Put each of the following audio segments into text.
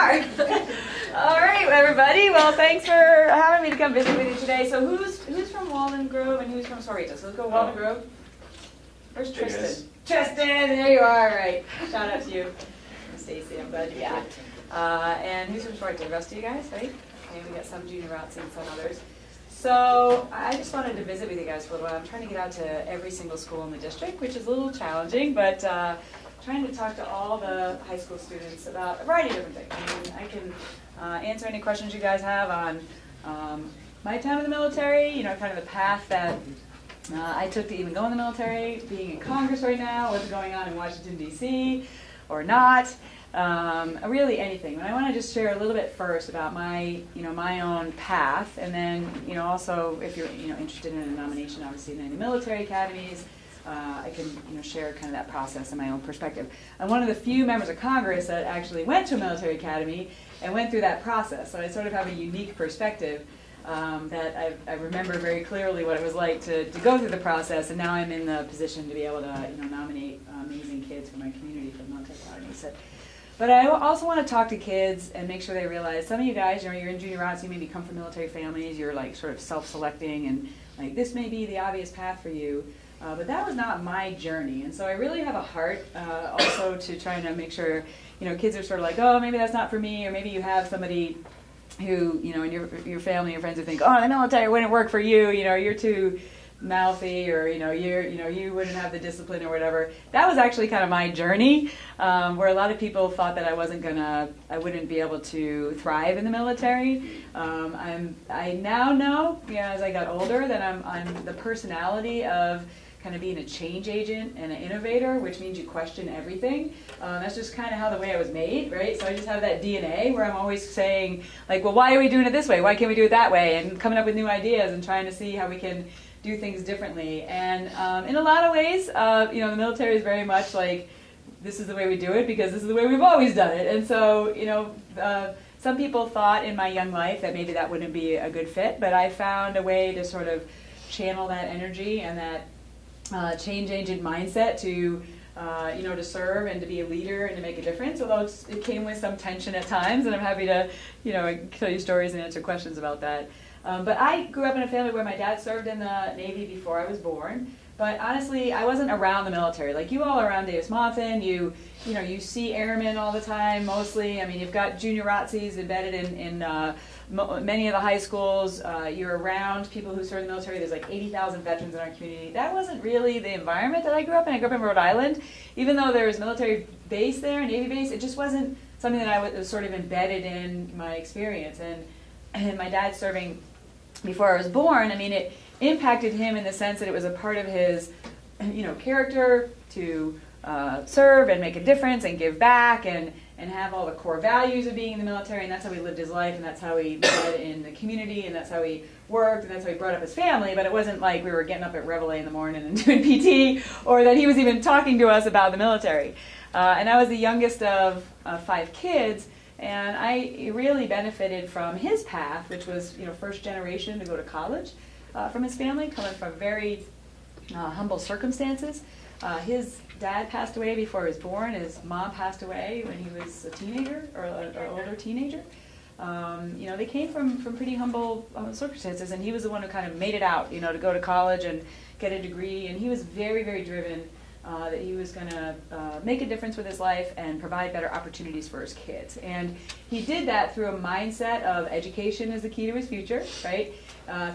are. All right, everybody. Well, thanks for having me to come visit with you today. So who's from Walden Grove and who's from Sahuarita? So let's go Walden Grove. Where's Tristan? Guys. Tristan, there you are. All right. Shout out to you. And Stacy, I'm glad you're back. And who's from Sahuarita? The rest of you guys, right? Okay, we got some NJROTC and some others. So I just wanted to visit with you guys for a little while. I'm trying to get out to every single school in the district, which is a little challenging, but trying to talk to all the high school students about a variety of different things. I mean, I can answer any questions you guys have on my time in the military, you know, kind of the path that I took to even go in the military, being in Congress right now, what's going on in Washington, D.C., or not. Really anything. But I want to just share a little bit first about my own path, and then, also if you're, interested in a nomination, obviously in any military academies, I can, share kind of that process and my own perspective. I'm one of the few members of Congress that actually went to a military academy and went through that process, so I sort of have a unique perspective that I remember very clearly what it was like to go through the process, and now I'm in the position to be able to, nominate amazing kids for my community for the military academy. So, but I also want to talk to kids and make sure they realize, some of you guys, you're in NJROTC, you maybe come from military families, you're like sort of self-selecting, and like this may be the obvious path for you, but that was not my journey. And so I really have a heart also to trying to make sure, kids are sort of like, oh, maybe that's not for me, or maybe you have somebody who, in your family, your friends who think, oh, the military wouldn't work for you, you're too mouthy, or you wouldn't have the discipline or whatever. That was actually kind of my journey, where a lot of people thought that I wouldn't be able to thrive in the military. I now know, as I got older, that I'm the personality of kind of being a change agent and an innovator, which means you question everything. That's just kind of the way I was made, right? So I just have that DNA where I'm always saying, like, well, why are we doing it this way? Why can't we do it that way? And coming up with new ideas and trying to see how we can do things differently. And in a lot of ways, the military is very much like, this is the way we do it because this is the way we've always done it. And so, some people thought in my young life that maybe that wouldn't be a good fit, but I found a way to sort of channel that energy and that change agent mindset to serve and to be a leader and to make a difference, although it came with some tension at times, and I'm happy to, tell you stories and answer questions about that. But I grew up in a family where my dad served in the Navy before I was born, but honestly, I wasn't around the military. Like you all are around Davis-Monthan, you see airmen all the time, mostly. I mean, you've got NJROTCs embedded in many of the high schools. You're around people who serve in the military. There's like 80,000 veterans in our community. That wasn't really the environment that I grew up in. I grew up in Rhode Island. Even though there was military base there, Navy base, it just wasn't something that I was sort of embedded in my experience. And my dad serving before I was born, I mean, it impacted him in the sense that it was a part of his, character to serve and make a difference and give back and have all the core values of being in the military, and that's how he lived his life, and that's how he led in the community, and that's how he worked, and that's how he brought up his family. But it wasn't like we were getting up at Reveille in the morning and doing PT, or that he was even talking to us about the military. And I was the youngest of 5 kids, and I really benefited from his path, which was, first generation to go to college from his family, coming from very humble circumstances. His dad passed away before he was born. His mom passed away when he was a teenager, or an older teenager. They came from pretty humble circumstances, and he was the one who kind of made it out, to go to college and get a degree. And he was very, very driven that he was going to make a difference with his life and provide better opportunities for his kids. And he did that through a mindset of education is the key to his future, right?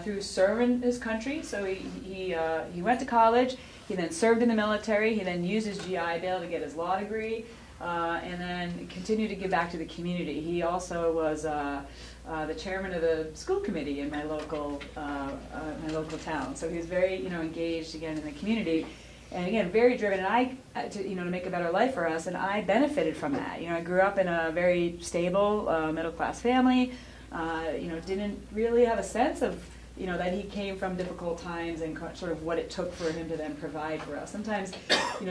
Through serving his country. So he went to college. He then served in the military. He then used his GI Bill to get his law degree, and then continued to give back to the community. He also was the chairman of the school committee in my local town. So he was very, engaged again in the community, and again very driven. And to make a better life for us, and I benefited from that. I grew up in a very stable middle class family. Didn't really have a sense of that he came from difficult times and sort of what it took for him to then provide for us. Sometimes,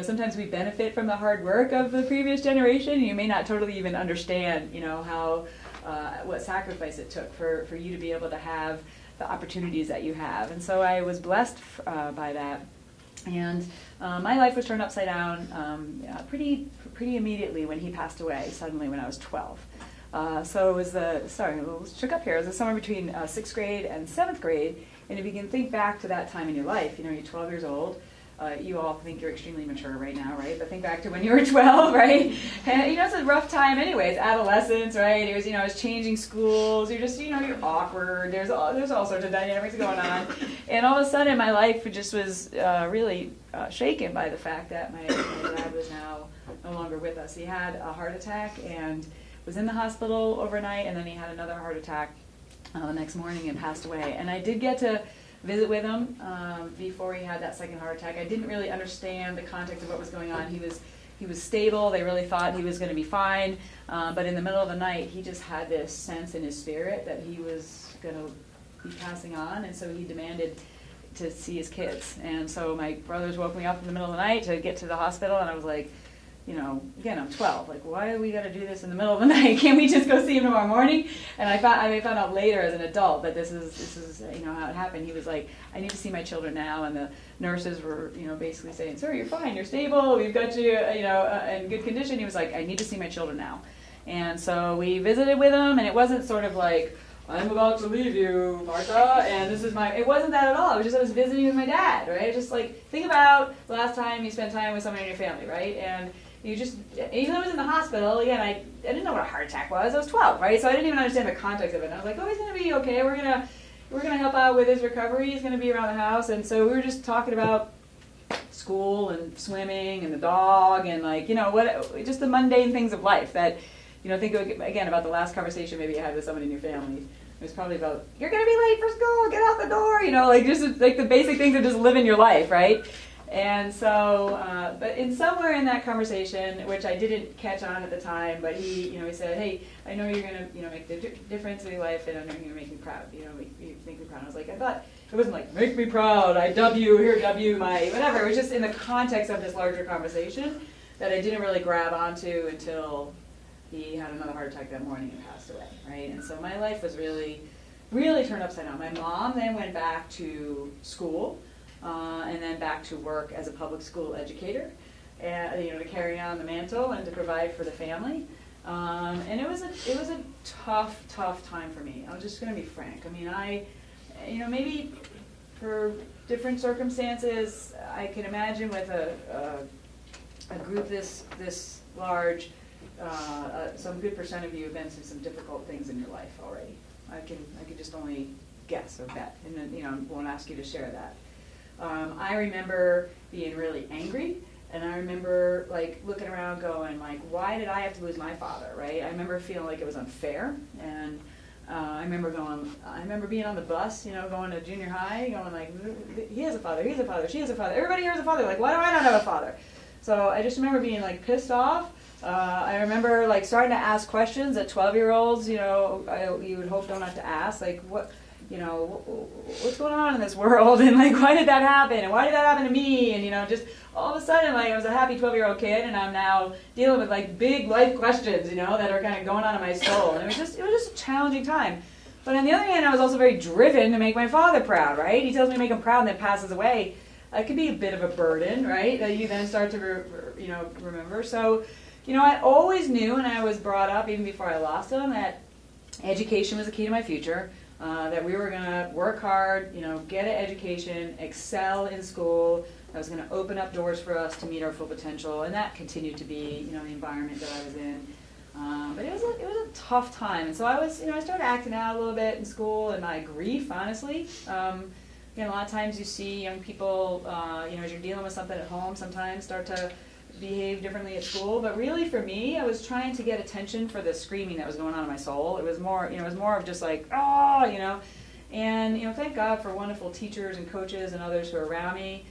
sometimes we benefit from the hard work of the previous generation, and you may not totally even understand, how, what sacrifice it took for you to be able to have the opportunities that you have. And so I was blessed by that. And my life was turned upside down pretty immediately when he passed away, suddenly when I was 12. So it was shook up here. It was the summer between 6th grade and 7th grade. And if you can think back to that time in your life, you're 12 years old. You all think you're extremely mature right now, right? But think back to when you were 12, right? And it's a rough time anyways, adolescence, right? It was, it's changing schools. You're just, you're awkward. There's all sorts of dynamics going on. And all of a sudden my life just was really shaken by the fact that my dad was now no longer with us. He had a heart attack and was in the hospital overnight, and then he had another heart attack the next morning and passed away. And I did get to visit with him before he had that second heart attack. I didn't really understand the context of what was going on. He was stable. They really thought he was going to be fine. But in the middle of the night, he just had this sense in his spirit that he was going to be passing on, and so he demanded to see his kids. And so my brothers woke me up in the middle of the night to get to the hospital, and I was like, again, I'm 12. Like, why do we got to do this in the middle of the night? Can't we just go see him tomorrow morning? And I found out later as an adult that this is how it happened. He was like, I need to see my children now, and the nurses were basically saying, sir, you're fine, you're stable, we've got you in good condition. He was like, I need to see my children now. And so we visited with him, and it wasn't sort of like, I'm about to leave you, Martha, and this is it wasn't that at all. It was just I was visiting with my dad, right? Just like, think about the last time you spent time with someone in your family, right? And even though I was in the hospital, again, I didn't know what a heart attack was. I was 12, right? So I didn't even understand the context of it. And I was like, oh, he's going to be okay. We're gonna help out with his recovery. He's going to be around the house. And so we were just talking about school and swimming and the dog and just the mundane things of life that, think again about the last conversation maybe you had with someone in your family. It was probably about, you're going to be late for school, get out the door, just like the basic things of just living your life, right? And so, but somewhere in that conversation, which I didn't catch on at the time, but he said, hey, I know you're going to, make the difference in your life, and I know you're going to make me proud, you make me proud. I was like, I thought, it wasn't like, make me proud, I W my, whatever. It was just in the context of this larger conversation that I didn't really grab onto until he had another heart attack that morning and passed away, right? And so my life was really, really turned upside down. My mom then went back to school. And then back to work as a public school educator, and to carry on the mantle and to provide for the family. And it was a tough time for me. I'm just going to be frank. I mean, maybe for different circumstances, I can imagine with a group this large, some good percent of you have been through some difficult things in your life already. I can just only guess or bet, and then won't ask you to share that. I remember being really angry, and I remember looking around going why did I have to lose my father, right? I remember feeling like it was unfair, and I remember being on the bus, going to junior high, going he has a father, he's a father, she has a father, everybody here has a father, why do I not have a father? So I just remember being pissed off. I remember starting to ask questions that 12-year-olds, you would hope don't have to ask, what's going on in this world, and why did that happen, and why did that happen to me, and just all of a sudden I was a happy 12-year-old kid, and I'm now dealing with big life questions, that are kind of going on in my soul, and it was just a challenging time. But on the other hand, I was also very driven to make my father proud, right? He tells me to make him proud and then passes away. That could be a bit of a burden, right? That you then start to remember. So, I always knew, and I was brought up even before I lost him, that education was the key to my future. That we were going to work hard, get an education, excel in school. That was going to open up doors for us to meet our full potential, and that continued to be, the environment that I was in. But it was a tough time, and so I started acting out a little bit in school, and my grief, honestly. A lot of times you see young people, as you're dealing with something at home, sometimes start to behave differently at school, but really for me, I was trying to get attention for the screaming that was going on in my soul. It was more, of just and thank God for wonderful teachers and coaches and others who were around me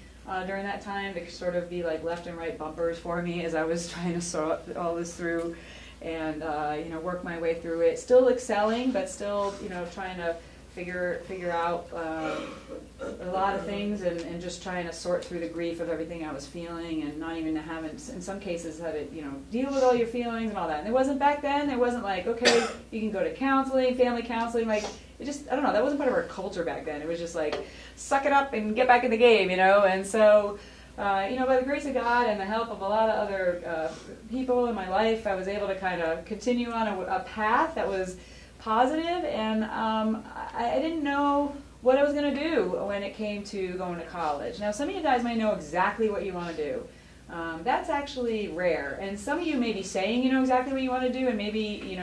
during that time to sort of be left and right bumpers for me as I was trying to sort all this through and work my way through it. Still excelling, but still trying to figure out a lot of things and just trying to sort through the grief of everything I was feeling, and not even having, in some cases, had to deal with all your feelings and all that. And it wasn't back then. It wasn't okay, you can go to counseling, family counseling. It just, I don't know, that wasn't part of our culture back then. It was just suck it up and get back in the game, And so by the grace of God and the help of a lot of other people in my life, I was able to kind of continue on a path that was positive, and I didn't know what I was going to do when it came to going to college. Now, some of you guys might know exactly what you want to do. That's actually rare, and some of you may be saying you know exactly what you want to do, and maybe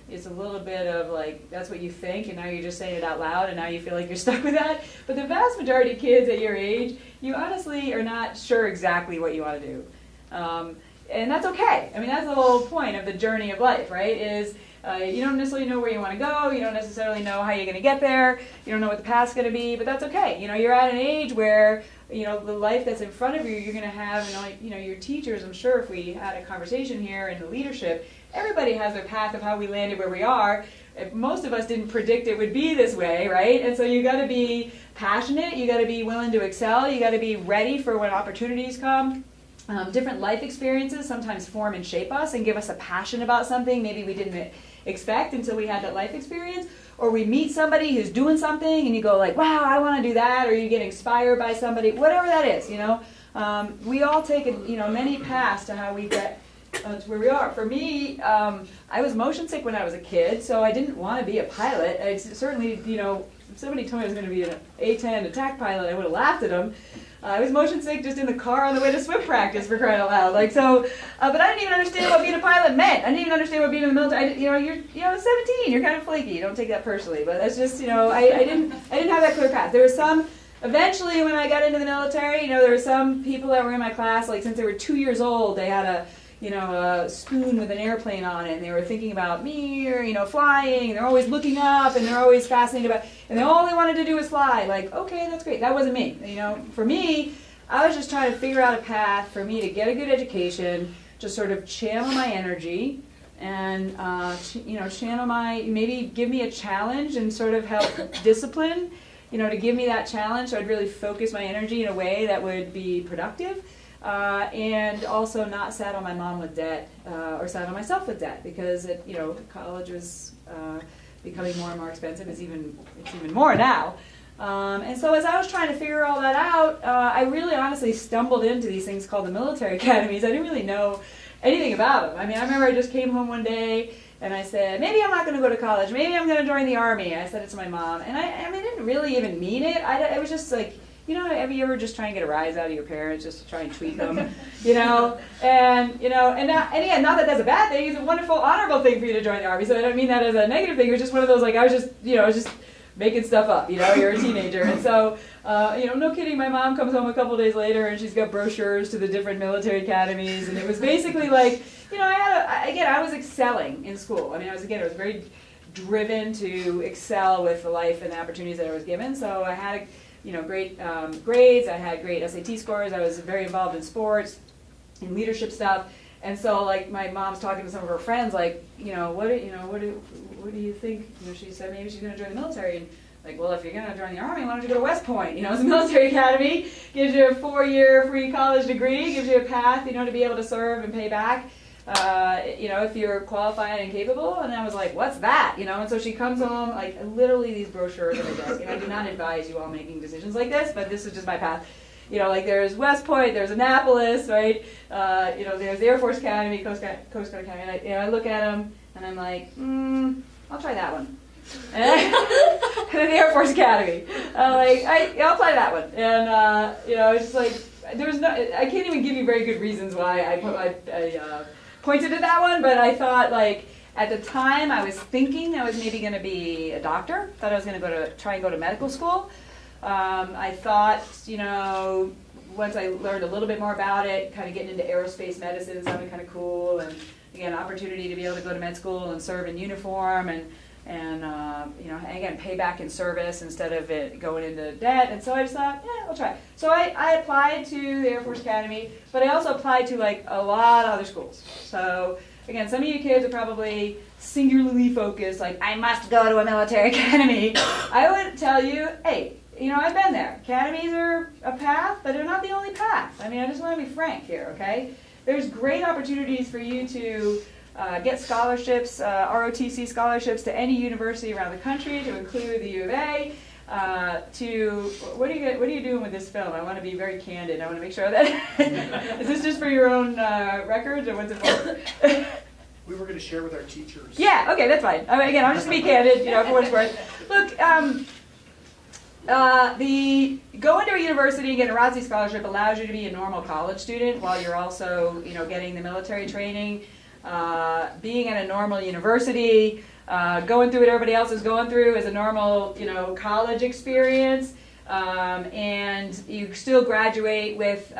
it's a little bit of like that's what you think, and now you're just saying it out loud, and now you feel like you're stuck with that. But the vast majority of kids at your age, you honestly are not sure exactly what you want to do, and that's okay. I mean, that's the whole point of the journey of life, right? Is you don't necessarily know where you want to go. You don't necessarily know how you're going to get there. You don't know what the path's going to be, but that's okay. You're at an age where the life that's in front of you, you're going to have, your teachers. I'm sure if we had a conversation here in the leadership, everybody has their path of how we landed where we are. Most of us didn't predict it would be this way, right? And so you got to be passionate. You got to be willing to excel. You got to be ready for when opportunities come. Different life experiences sometimes form and shape us and give us a passion about something maybe we didn't expect until we had that life experience. Or we meet somebody who's doing something and you go like, wow, I want to do that. Or you get inspired by somebody, whatever that is, we all take many paths to how we get to where we are. For me, I was motion sick when I was a kid, so I didn't want to be a pilot. I certainly, if somebody told me I was going to be an A-10 attack pilot, I would have laughed at them. I was motion sick just in the car on the way to swim practice, for crying out loud. But I didn't even understand what being a pilot meant. I didn't even understand what being in the military. You're 17. You're kind of flaky. Don't take that personally. But that's just, I didn't have that clear path. There was some. Eventually, when I got into the military, there were some people that were in my class. Like since they were 2 years old, they had a spoon with an airplane on it, and they were thinking about me or, flying, and they're always looking up, and they're always fascinated about, and all they wanted to do was fly. Like, okay, that's great. That wasn't me. For me, I was just trying to figure out a path for me to get a good education, just sort of channel my energy, and, channel maybe give me a challenge and sort of help discipline, to give me that challenge so I'd really focus my energy in a way that would be productive. And also not saddle my mom with debt or saddle myself with debt because college was becoming more and more expensive. It's even more now. And so as I was trying to figure all that out, I really honestly stumbled into these things called the military academies. I didn't really know anything about them. I mean, I remember I just came home one day and I said, maybe I'm not going to go to college. Maybe I'm going to join the Army. I said it to my mom. And I didn't really even mean it. It was just like, have you ever just try and get a rise out of your parents just to try and tweak them, and again, not that that's a bad thing. It's a wonderful, honorable thing for you to join the Army. So I don't mean that as a negative thing. It was just one of those, like, I was just making stuff up, you're a teenager. And so, no kidding, my mom comes home a couple days later and she's got brochures to the different military academies. And it was basically like, I was excelling in school. I mean, I was very driven to excel with the life and the opportunities that I was given. So I had great grades. I had great SAT scores. I was very involved in sports, in leadership stuff. And so, like, my mom's talking to some of her friends, like, what do you think? She said maybe she's going to join the military. And like, well, if you're going to join the Army, why don't you go to West Point? It's a military academy, gives you a 4-year free college degree, gives you a path, to be able to serve and pay back. If you're qualified and capable. And I was like, what's that? And so she comes home, like literally these brochures on my desk. And I do not advise you all making decisions like this, but this is just my path. Like there's West Point, there's Annapolis, right? There's the Air Force Academy, Coast Guard Academy. And I look at them and I'm like, I'll try that one. And then the Air Force Academy. I'll try that one. And, it's just like, I can't even give you very good reasons why I pointed at that one, but I thought, like, at the time I was thinking I was maybe going to be a doctor. Thought I was going to try and go to medical school. I thought, once I learned a little bit more about it, kind of getting into aerospace medicine sounded kind of cool, and again, opportunity to be able to go to med school and serve in uniform, and again, pay back in service instead of it going into debt. And so I just thought, yeah, I'll try. So I applied to the Air Force Academy, but I also applied to like a lot of other schools. So again, some of you kids are probably singularly focused, like, I must go to a military academy. I would tell you, hey, I've been there. Academies are a path, but they're not the only path. I mean, I just want to be frank here, okay? There's great opportunities for you to get scholarships, ROTC scholarships to any university around the country, to include the U of A. to what are you doing with this film? I want to be very candid. I want to make sure that is this just for your own records, or what's it for? We were going to share with our teachers. Yeah, okay, that's fine. I mean, again, I'm just going to be candid, for what it's worth. Look, going to a university and getting a NJROTC scholarship allows you to be a normal college student while you're also, getting the military training, being at a normal university, going through what everybody else is going through as a normal, college experience. And you still graduate with,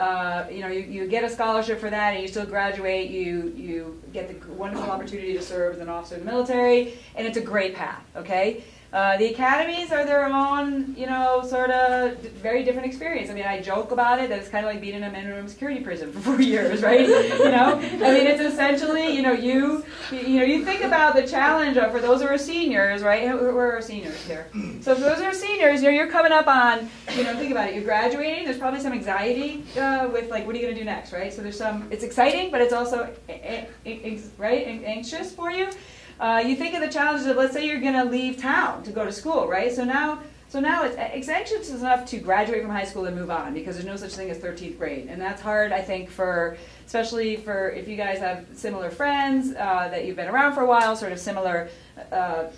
you get a scholarship for that, and you still graduate, you get the wonderful opportunity to serve as an officer in the military, and it's a great path, okay? The academies are their own, sort of very different experience. I mean, I joke about it that it's kind of like being in a minimum security prison for 4 years, right? I mean, it's essentially, you think about the challenge of, for those who are seniors, right? Who are our seniors here? So for those who are seniors, you're coming up on, think about it. You're graduating. There's probably some anxiety with like, what are you going to do next, right? So there's it's exciting, but it's also, right, anxious for you. You think of the challenges of, let's say you're going to leave town to go to school, right? So now it's anxious enough to graduate from high school and move on, because there's no such thing as 13th grade. And that's hard, I think, especially for if you guys have similar friends that you've been around for a while, sort of similar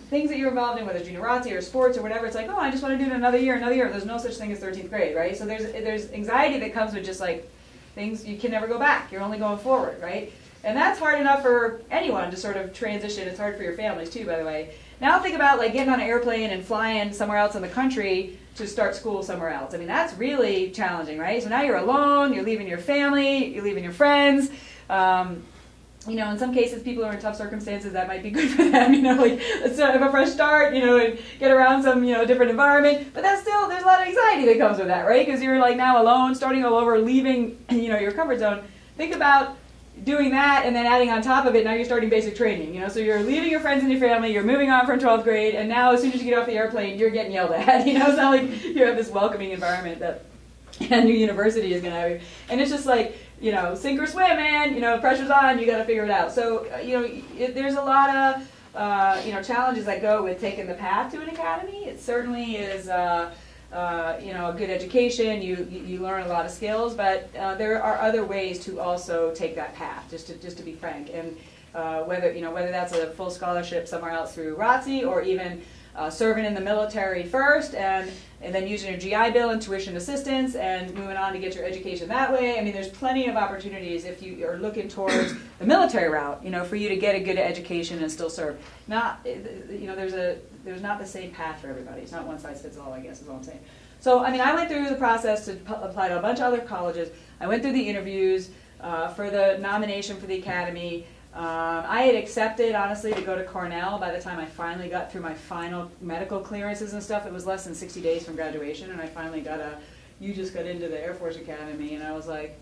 things that you're involved in, whether it's NJROTC or sports or whatever. It's like, I just want to do it another year. There's no such thing as 13th grade, right? So there's anxiety that comes with just like things, you can never go back. You're only going forward, right? And that's hard enough for anyone to sort of transition. It's hard for your families too, by the way. Now think about like getting on an airplane and flying somewhere else in the country to start school somewhere else. I mean, that's really challenging, right? So now you're alone, you're leaving your family, you're leaving your friends. In some cases, people are in tough circumstances that might be good for them, like let's have a fresh start, and get around some, different environment. But that's still, there's a lot of anxiety that comes with that, right? Because you're like now alone, starting all over, leaving, your comfort zone. Think about doing that and then adding on top of it, now you're starting basic training, so you're leaving your friends and your family, you're moving on from 12th grade, and now as soon as you get off the airplane, you're getting yelled at, it's not like you have this welcoming environment that a new university is going to have you. And it's just like, sink or swim, man, pressure's on, you got to figure it out. So, there's a lot of, challenges that go with taking the path to an academy. It certainly is, a good education, you learn a lot of skills, but there are other ways to also take that path, just to be frank. And whether that's a full scholarship somewhere else through ROTC, or even serving in the military first, and then using your GI Bill and tuition assistance, and moving on to get your education that way. I mean, there's plenty of opportunities if you are looking towards the military route, for you to get a good education and still serve. There's not the same path for everybody. It's not one size fits all, I guess is all I'm saying. So, I mean, I went through the process to apply to a bunch of other colleges. I went through the interviews for the nomination for the academy. I had accepted, honestly, to go to Cornell by the time I finally got through my final medical clearances and stuff. It was less than 60 days from graduation, and I finally you just got into the Air Force Academy, and I was like,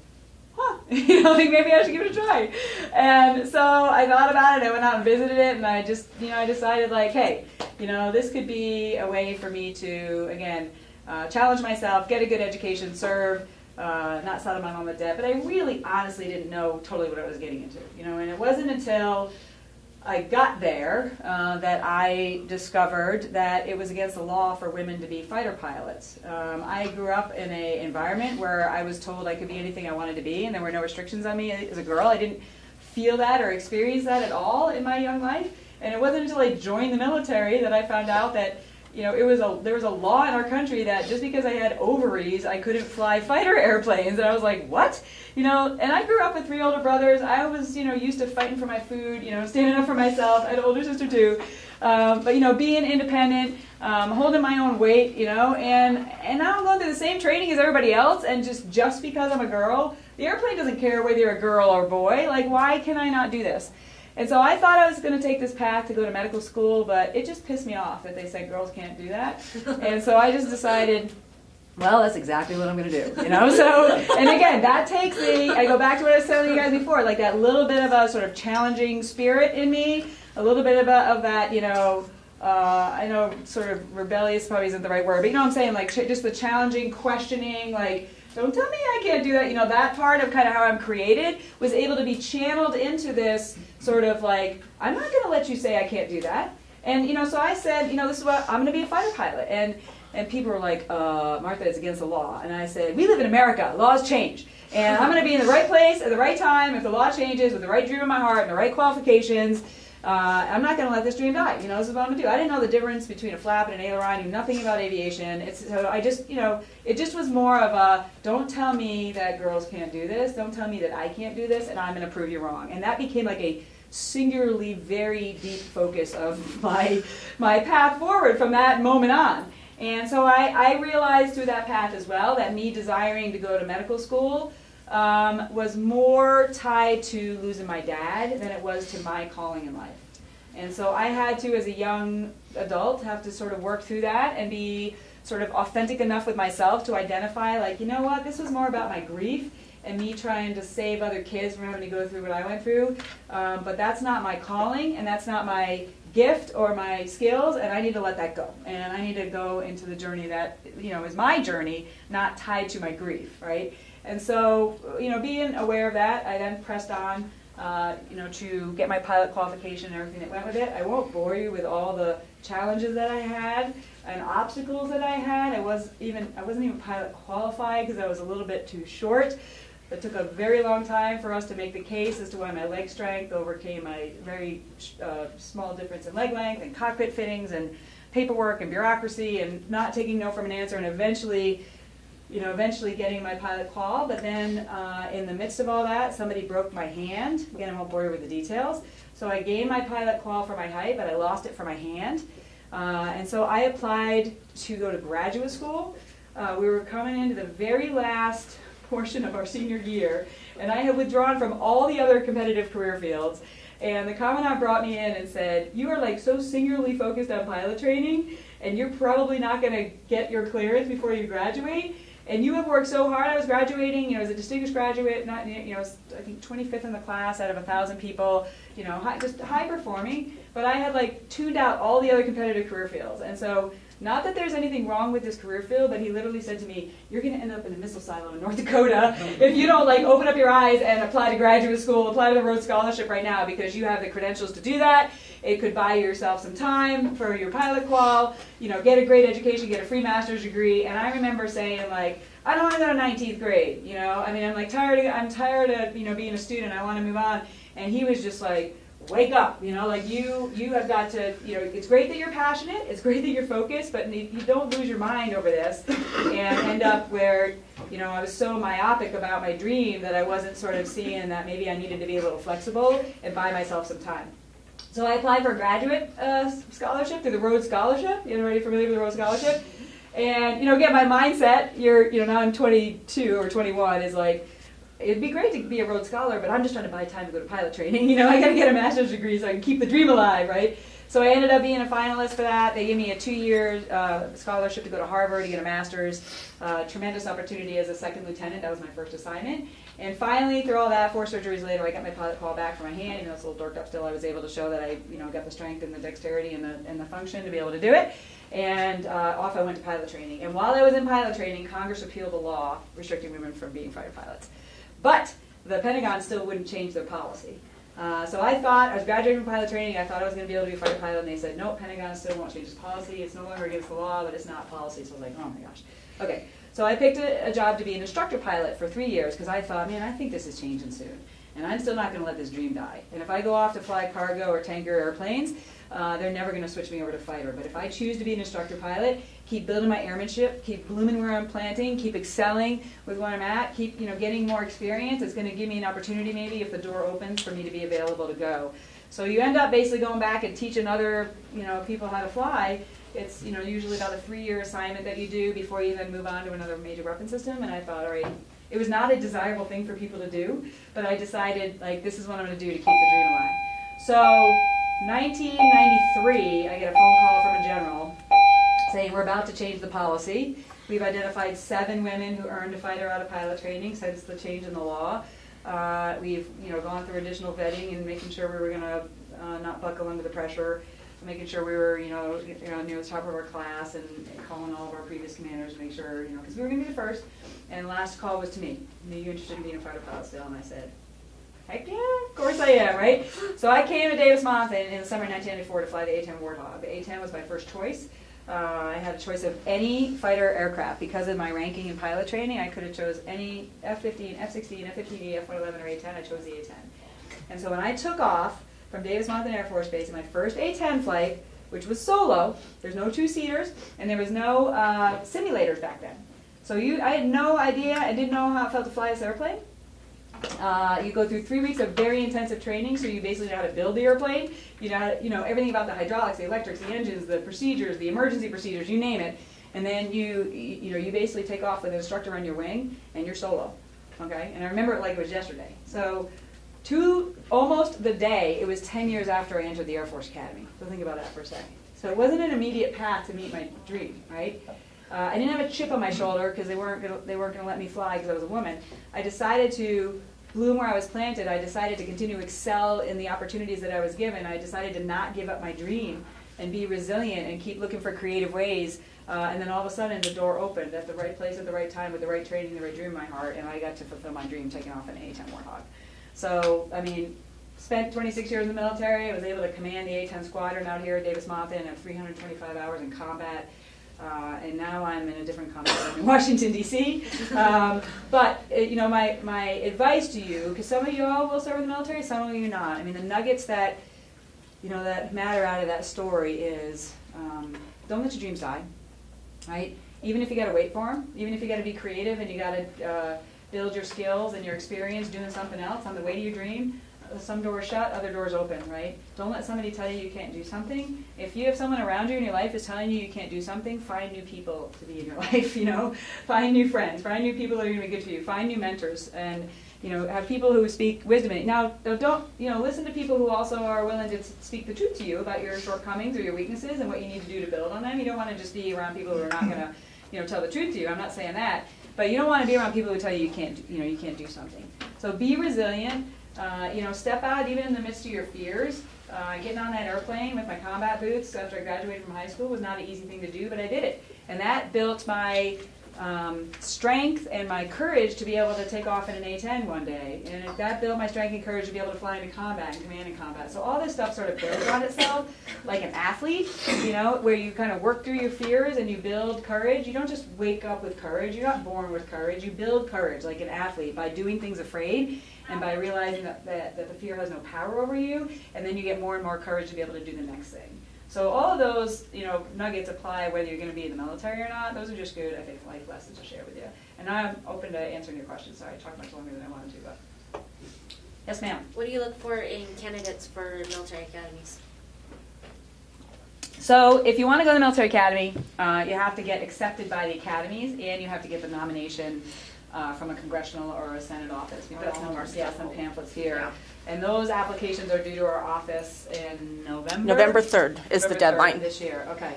like maybe I should give it a try. And so I thought about it, I went out and visited it, and I just, I decided like, hey, this could be a way for me to, again, challenge myself, get a good education, serve, not settle my mom with debt, but I really honestly didn't know totally what I was getting into, and it wasn't until I got there that I discovered that it was against the law for women to be fighter pilots. I grew up in an environment where I was told I could be anything I wanted to be, and there were no restrictions on me as a girl. I didn't feel that or experience that at all in my young life, and it wasn't until I joined the military that I found out that there was a law in our country that just because I had ovaries, I couldn't fly fighter airplanes. And I was like, what? And I grew up with 3 older brothers. I was, used to fighting for my food, standing up for myself. I had an older sister too. But, being independent, holding my own weight, and now I'm going through the same training as everybody else. And just because I'm a girl, the airplane doesn't care whether you're a girl or a boy. Like, why can I not do this? And so I thought I was going to take this path to go to medical school, but it just pissed me off that they said girls can't do that. And so I just decided, well, that's exactly what I'm going to do, So, and again, that takes I go back to what I was telling you guys before, like that little bit of a sort of challenging spirit in me, a little bit of that, I know sort of rebellious probably isn't the right word, but I'm saying, like, just the challenging, questioning, like, don't tell me I can't do that. That part of kind of how I'm created was able to be channeled into this sort of like, I'm not going to let you say I can't do that. And, so I said, this is what, I'm going to be a fighter pilot. And And people were like, Martha, it's against the law. And I said, we live in America. Laws change. And I'm going to be in the right place at the right time if the law changes with the right dream in my heart and the right qualifications. I'm not going to let this dream die. You know, this is what I'm going to do. I didn't know the difference between a flap and an aileron. I knew nothing about aviation. So I just, you know, it just was more of a, don't tell me that girls can't do this. Don't tell me that I can't do this, and I'm going to prove you wrong. And that became like a singularly very deep focus of my path forward from that moment on. And so I realized through that path as well that me desiring to go to medical school was more tied to losing my dad than it was to my calling in life. And so I had to, as a young adult, have to sort of work through that and be sort of authentic enough with myself to identify, like, you know what, this was more about my grief and me trying to save other kids from having to go through what I went through. But that's not my calling, and that's not my gift or my skills, and I need to let that go. And I need to go into the journey that, you know, is my journey, not tied to my grief, right? And so, you know, being aware of that, I then pressed on, you know, to get my pilot qualification and everything that went with it. I won't bore you with all the challenges that I had and obstacles that I had. I wasn't even pilot qualified because I was a little bit too short. It took a very long time for us to make the case as to why my leg strength overcame my very small difference in leg length and cockpit fittings and paperwork and bureaucracy and not taking no from an answer, and eventually getting my pilot qual. But then in the midst of all that, somebody broke my hand. Again, I won't bore you with the details. So I gained my pilot qual for my height, but I lost it for my hand. And so I applied to go to graduate school. We were coming into the very last portion of our senior year, and I had withdrawn from all the other competitive career fields. And the commandant brought me in and said, you are like so singularly focused on pilot training, and you're probably not going to get your clearance before you graduate. And you have worked so hard. I was graduating, you know, as a distinguished graduate, not, you know, I think 25th in the class out of 1,000 people, you know, just high performing. But I had like tuned out all the other competitive career fields. And so, not that there's anything wrong with this career field, but he literally said to me, you're going to end up in a missile silo in North Dakota if you don't like open up your eyes and apply to graduate school, apply to the Rhodes Scholarship right now, because you have the credentials to do that. It could buy yourself some time for your pilot qual, you know, get a great education, get a free master's degree. And I remember saying, like, I don't want to go to 19th grade, you know. I mean, I'm tired of, you know, being a student. I want to move on. And he was just like, wake up, you know, like you have got to, you know, it's great that you're passionate, it's great that you're focused, but you don't lose your mind over this and end up where, you know, I was so myopic about my dream that I wasn't sort of seeing that maybe I needed to be a little flexible and buy myself some time. So I applied for a graduate scholarship through the Rhodes Scholarship. You know, already familiar with the Rhodes Scholarship? And, you know, again, my mindset, now I'm 22 or 21, is like, it'd be great to be a Rhodes Scholar, but I'm just trying to buy time to go to pilot training. You know, I got to get a master's degree so I can keep the dream alive, right? So I ended up being a finalist for that. They gave me a 2-year scholarship to go to Harvard to get a master's. Tremendous opportunity as a second lieutenant. That was my first assignment. And finally, through all that, 4 surgeries later, I got my pilot call back for my hand. You know, it's a little dorked up still. I was able to show that I, you know, got the strength and the dexterity and the function to be able to do it. And off I went to pilot training. And while I was in pilot training, Congress repealed the law restricting women from being fighter pilots. But the Pentagon still wouldn't change their policy. So I thought, I was graduating from pilot training, I thought I was going to be able to be a fighter pilot, and they said, no, Pentagon still won't change its policy. It's no longer against the law, but it's not policy. So I was like, oh my gosh. Okay, so I picked a job to be an instructor pilot for 3 years, because I thought, man, I think this is changing soon. And I'm still not going to let this dream die. And if I go off to fly cargo or tanker airplanes, they're never going to switch me over to fighter. But if I choose to be an instructor pilot, keep building my airmanship, keep blooming where I'm planting, keep excelling with what I'm at, keep, you know, getting more experience, it's going to give me an opportunity maybe if the door opens for me to be available to go. So you end up basically going back and teaching other, you know, people how to fly. It's, you know, usually about a 3-year assignment that you do before you then move on to another major weapon system. And I thought, all right, it was not a desirable thing for people to do, but I decided, like, this is what I'm going to do to keep the dream alive. So 1993, I get a phone call from a general saying we're about to change the policy. We've identified 7 women who earned a fighter out of pilot training since the change in the law. We've, you know, gone through additional vetting and making sure we were going to not buckle under the pressure, making sure we were, you know, near the top of our class, and calling all of our previous commanders to make sure, you know, because we were going to be the first. And the last call was to me. Are you interested in being a fighter pilot still? And I said, heck yeah, of course I am, right? So I came to Davis Monthan in the summer of 1994 to fly the A-10 Warthog. The A-10 was my first choice. I had a choice of any fighter aircraft. Because of my ranking in pilot training, I could have chose any F-15, F-16, F-15E, F-111, or A-10. I chose the A-10. And so when I took off from Davis-Monthan Air Force Base in my first A-10 flight, which was solo, there's no two-seaters, and there was no simulators back then. So I had no idea, I didn't know how it felt to fly this airplane. You go through 3 weeks of very intensive training, so you basically know how to build the airplane. You know everything about the hydraulics, the electrics, the engines, the procedures, the emergency procedures, you name it. And then you basically take off with an instructor on your wing, and you're solo. Okay? And I remember it like it was yesterday. So to almost the day, it was 10 years after I entered the Air Force Academy. So think about that for a second. So it wasn't an immediate path to meet my dream, right? I didn't have a chip on my shoulder because they weren't going to let me fly because I was a woman. I decided to bloom where I was planted. I decided to continue to excel in the opportunities that I was given. I decided to not give up my dream and be resilient and keep looking for creative ways. And then all of a sudden the door opened at the right place at the right time with the right training, the right dream in my heart, and I got to fulfill my dream taking off an A-10 Warthog. So, I mean, spent 26 years in the military. I was able to command the A-10 squadron out here at Davis-Monthan of 325 hours in combat. And now I'm in a different combat zone in Washington, D.C. But my advice to you, because some of you all will serve in the military, some of you not. I mean, the nuggets that that matter out of that story is don't let your dreams die, right? Even if you got to wait for them, even if you got to be creative and you got to build your skills and your experience doing something else on the way to your dream. Some doors shut, other doors open, right? Don't let somebody tell you you can't do something. If you have someone around you in your life is telling you you can't do something, find new people to be in your life, Find new friends, find new people that are going to be good for you, find new mentors, and, have people who speak wisdom. Now, don't, listen to people who also are willing to speak the truth to you about your shortcomings or your weaknesses and what you need to do to build on them. You don't want to just be around people who are not going to, tell the truth to you. I'm not saying that. But you don't want to be around people who tell you you can't do something. So be resilient. Step out even in the midst of your fears. Getting on that airplane with my combat boots after I graduated from high school was not an easy thing to do, but I did it. And that built my strength and my courage to be able to take off in an A-10 one day. And that built my strength and courage to be able to fly into combat and command in combat. So all this stuff sort of builds on itself like an athlete, where you kind of work through your fears and you build courage. You don't just wake up with courage. You're not born with courage. You build courage like an athlete by doing things afraid and by realizing that the fear has no power over you, and then you get more and more courage to be able to do the next thing. So all of those, nuggets apply whether you're going to be in the military or not. Those are just good, I think, life lessons to share with you. And now I'm open to answering your questions. Sorry, I talked much longer than I wanted to, but yes, ma'am. What do you look for in candidates for military academies? So if you want to go to the military academy, you have to get accepted by the academies, and you have to get the nomination from a congressional or a Senate office. We've got some pamphlets here. Yeah. And those applications are due to our office in November. November 3rd is the deadline. This year, okay.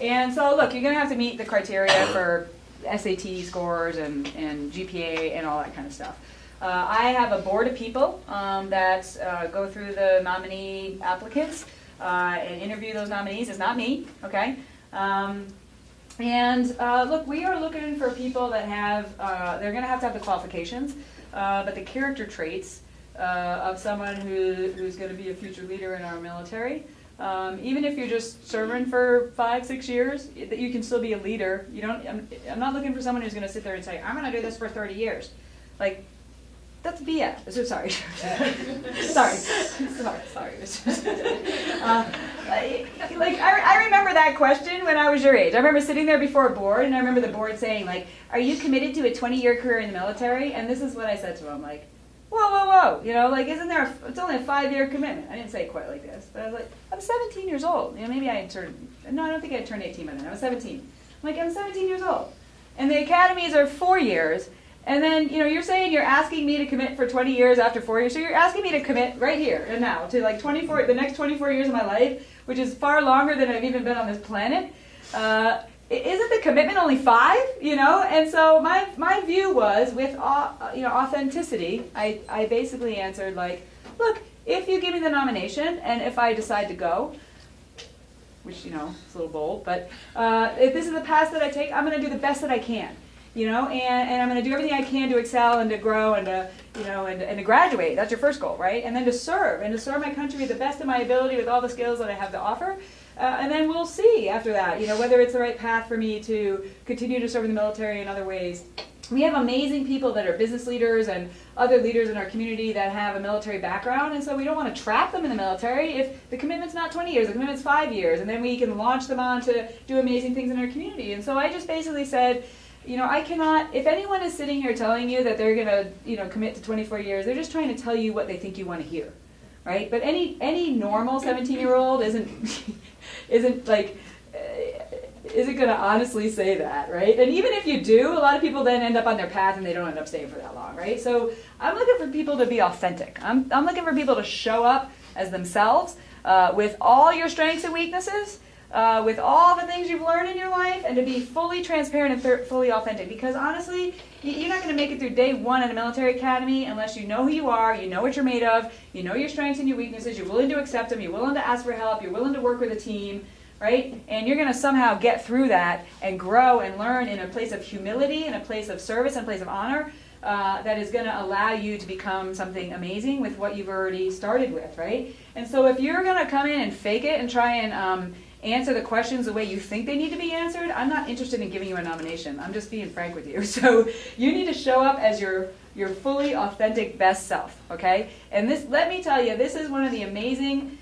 And so look, you're going to have to meet the criteria for SAT scores and GPA and all that kind of stuff. I have a board of people that go through the nominee applicants and interview those nominees. It's not me, okay? Look, we are looking for people that have, they're going to have the qualifications, but the character traits of someone who's going to be a future leader in our military. Even if you're just serving for 5-6 years, that you can still be a leader. I'm not looking for someone who's going to sit there and say, I'm going to do this for 30 years. Like, that's BS. Sorry. I remember that question when I was your age. I remember sitting there before a board, and I remember the board saying, like, are you committed to a 20-year career in the military? And this is what I said to them, like, whoa. Isn't there it's only a 5-year commitment. I didn't say it quite like this, but I was like, I'm 17 years old. Maybe I had turned, no, I don't think I had turned 18 by then. I was 17. I'm like, I'm 17 years old. And the academies are 4 years. And then, you're saying you're asking me to commit for 20 years after 4 years. So you're asking me to commit right here and now to like the next 24 years of my life, which is far longer than I've even been on this planet. Isn't the commitment only 5? And so my view was with authenticity. I basically answered like, look, if you give me the nomination and if I decide to go, which it's a little bold, but if this is the path that I take, I'm going to do the best that I can. you know, and I'm going to do everything I can to excel and to grow and to, you know, and to graduate. That's your first goal, right? And then to serve my country to the best of my ability with all the skills that I have to offer. And then we'll see after that, you know, whether it's the right path for me to continue to serve in the military in other ways. We have amazing people that are business leaders and other leaders in our community that have a military background, and so we don't want to trap them in the military if the commitment's not 20 years, the commitment's 5 years, and then we can launch them on to do amazing things in our community. And so I just basically said, you know, I cannot, if anyone is sitting here telling you that they're going to, you know, commit to 24 years, they're just trying to tell you what they think you want to hear, right? But any normal 17-year-old isn't like, isn't going to honestly say that, right? And even if you do, a lot of people then end up on their path and they don't end up staying for that long, right? So I'm looking for people to be authentic. I'm looking for people to show up as themselves with all your strengths and weaknesses, with all the things you've learned in your life, and to be fully transparent and fully authentic. Because honestly, you're not going to make it through day one in a military academy unless you know who you are, you know what you're made of, you know your strengths and your weaknesses, you're willing to accept them, you're willing to ask for help, you're willing to work with a team, right? And you're going to somehow get through that and grow and learn in a place of humility, in a place of service, in a place of honor, that is going to allow you to become something amazing with what you've already started with, right? And so if you're going to come in and fake it and try and answer the questions the way you think they need to be answered, I'm not interested in giving you a nomination. I'm just being frank with you. So you need to show up as your fully authentic best self, okay? And this, let me tell you, this is one of the amazing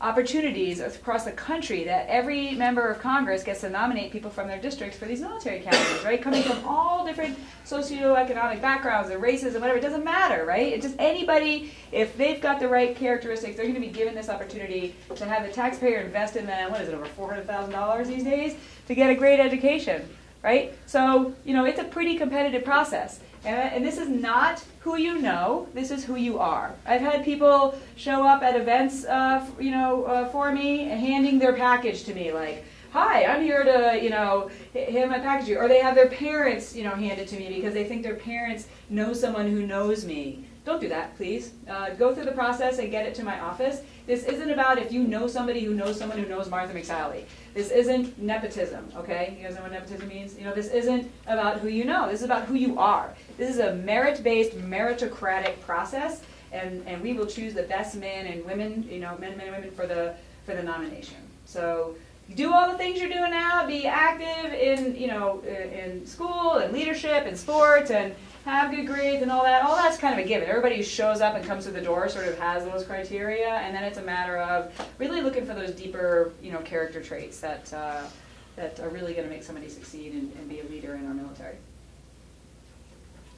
opportunities across the country that every member of Congress gets to nominate people from their districts for these military academies, right? Coming from all different socioeconomic backgrounds and races and whatever, it doesn't matter, right? It's just anybody, if they've got the right characteristics, they're going to be given this opportunity to have the taxpayer invest in them, what is it, over $400,000 these days, to get a great education, right? So, you know, it's a pretty competitive process. And this is not who you know, this is who you are. I've had people show up at events, for me, handing their package to me, like, hi, I'm here to, hand my package to you. Or they have their parents, hand it to me because they think their parents know someone who knows me. Don't do that, please. Go through the process and get it to my office. This isn't about if you know somebody who knows someone who knows Martha McSally. This isn't nepotism, okay? You guys know what nepotism means? You know, this isn't about who you know. This is about who you are. This is a merit-based, meritocratic process, and we will choose the best men and women, men and women for the nomination. So do all the things you're doing now. Be active in school and leadership and sports and have good grades and all that. All that's kind of a given. Everybody who shows up and comes through the door sort of has those criteria, and then it's a matter of really looking for those deeper, character traits that are really going to make somebody succeed and be a leader in our military.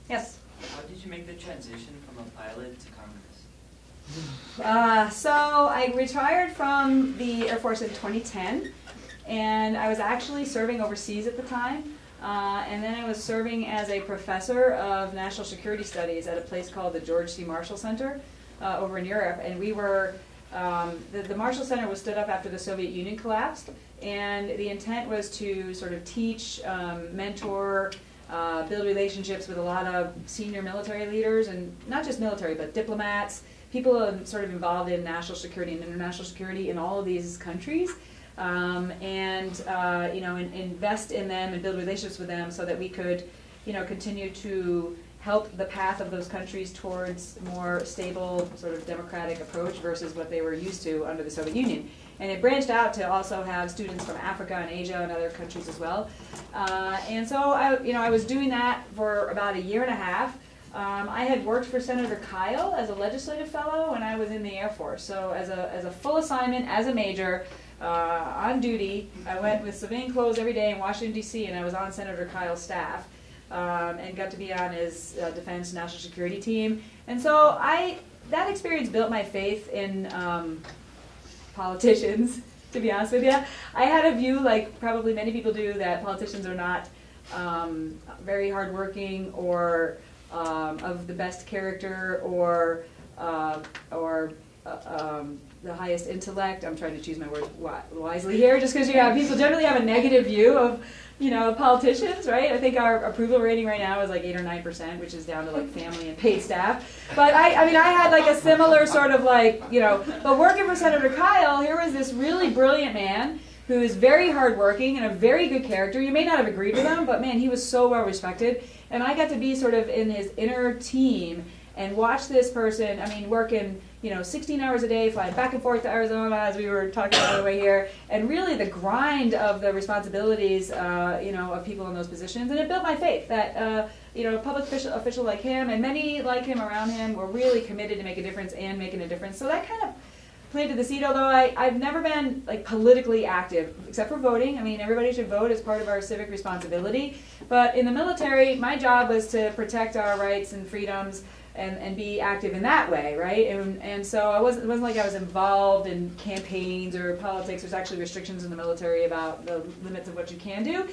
Yes? How did you make the transition from a pilot to Congress? So I retired from the Air Force in 2010, and I was actually serving overseas at the time. And then I was serving as a professor of national security studies at a place called the George C. Marshall Center over in Europe. And we were, the Marshall Center was stood up after the Soviet Union collapsed. And the intent was to sort of teach, mentor, build relationships with a lot of senior military leaders, and not just military, but diplomats, people sort of involved in national security and international security in all of these countries. Invest in them and build relationships with them so that we could, continue to help the path of those countries towards more stable, sort of democratic approach versus what they were used to under the Soviet Union. And it branched out to also have students from Africa and Asia and other countries as well. And so I was doing that for about a year and a half. I had worked for Senator Kyle as a legislative fellow when I was in the Air Force. So as a full assignment, as a major, on duty, I went with civilian clothes every day in Washington, D.C., and I was on Senator Kyle's staff and got to be on his defense national security team. And so that experience built my faith in politicians, to be honest with you. I had a view, like probably many people do, that politicians are not very hardworking or of the best character or the highest intellect. I'm trying to choose my words wisely here, just because people generally have a negative view of politicians, right? I think our approval rating right now is like 8 or 9%, which is down to like family and paid staff. But I had like a similar sort of but working for Senator Kyle, here was this really brilliant man who is very hardworking and a very good character. You may not have agreed with him, but man, he was so well respected. And I got to be sort of in his inner team and watch this person, I mean, working, 16 hours a day, flying back and forth to Arizona, as we were talking about on the way here, and really the grind of the responsibilities, of people in those positions. And it built my faith that, a public official like him and many like him around him were really committed to make a difference and making a difference. So that kind of planted the seed, although I've never been like politically active, except for voting. I mean, everybody should vote as part of our civic responsibility. But in the military, my job was to protect our rights and freedoms and be active in that way, right? And so it wasn't like I was involved in campaigns or politics. There's actually restrictions in the military about the limits of what you can do.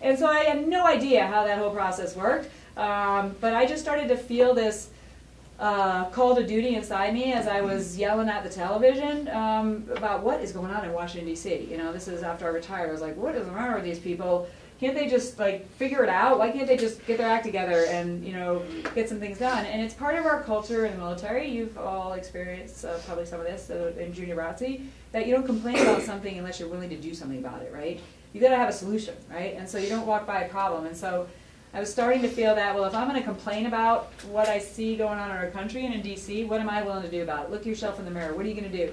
And so I had no idea how that whole process worked. But I just started to feel this call to duty inside me as I was yelling at the television about what is going on in Washington, D.C. This is after I retired. I was like, what is the matter with these people? Can't they just figure it out? Why can't they just get their act together and get some things done? And it's part of our culture in the military. You've all experienced probably some of this in NJROTC, that you don't complain about something unless you're willing to do something about it, right? You got to have a solution, right? And so you don't walk by a problem. And so I was starting to feel that, well, if I'm going to complain about what I see going on in our country and in D.C., what am I willing to do about it? Look yourself in the mirror. What are you going to do?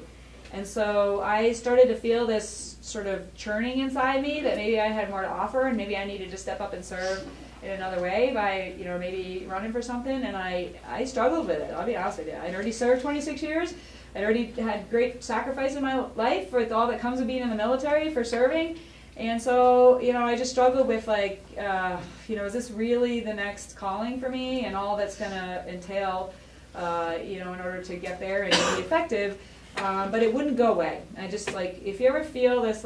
And so I started to feel this sort of churning inside me that maybe I had more to offer and maybe I needed to step up and serve in another way by, maybe running for something. And I struggled with it, I'll be honest with you. I'd already served 26 years. I'd already had great sacrifice in my life with all that comes with being in the military for serving. And so, I just struggled with is this really the next calling for me and all that's going to entail, in order to get there and be effective. But it wouldn't go away. I just if you ever feel this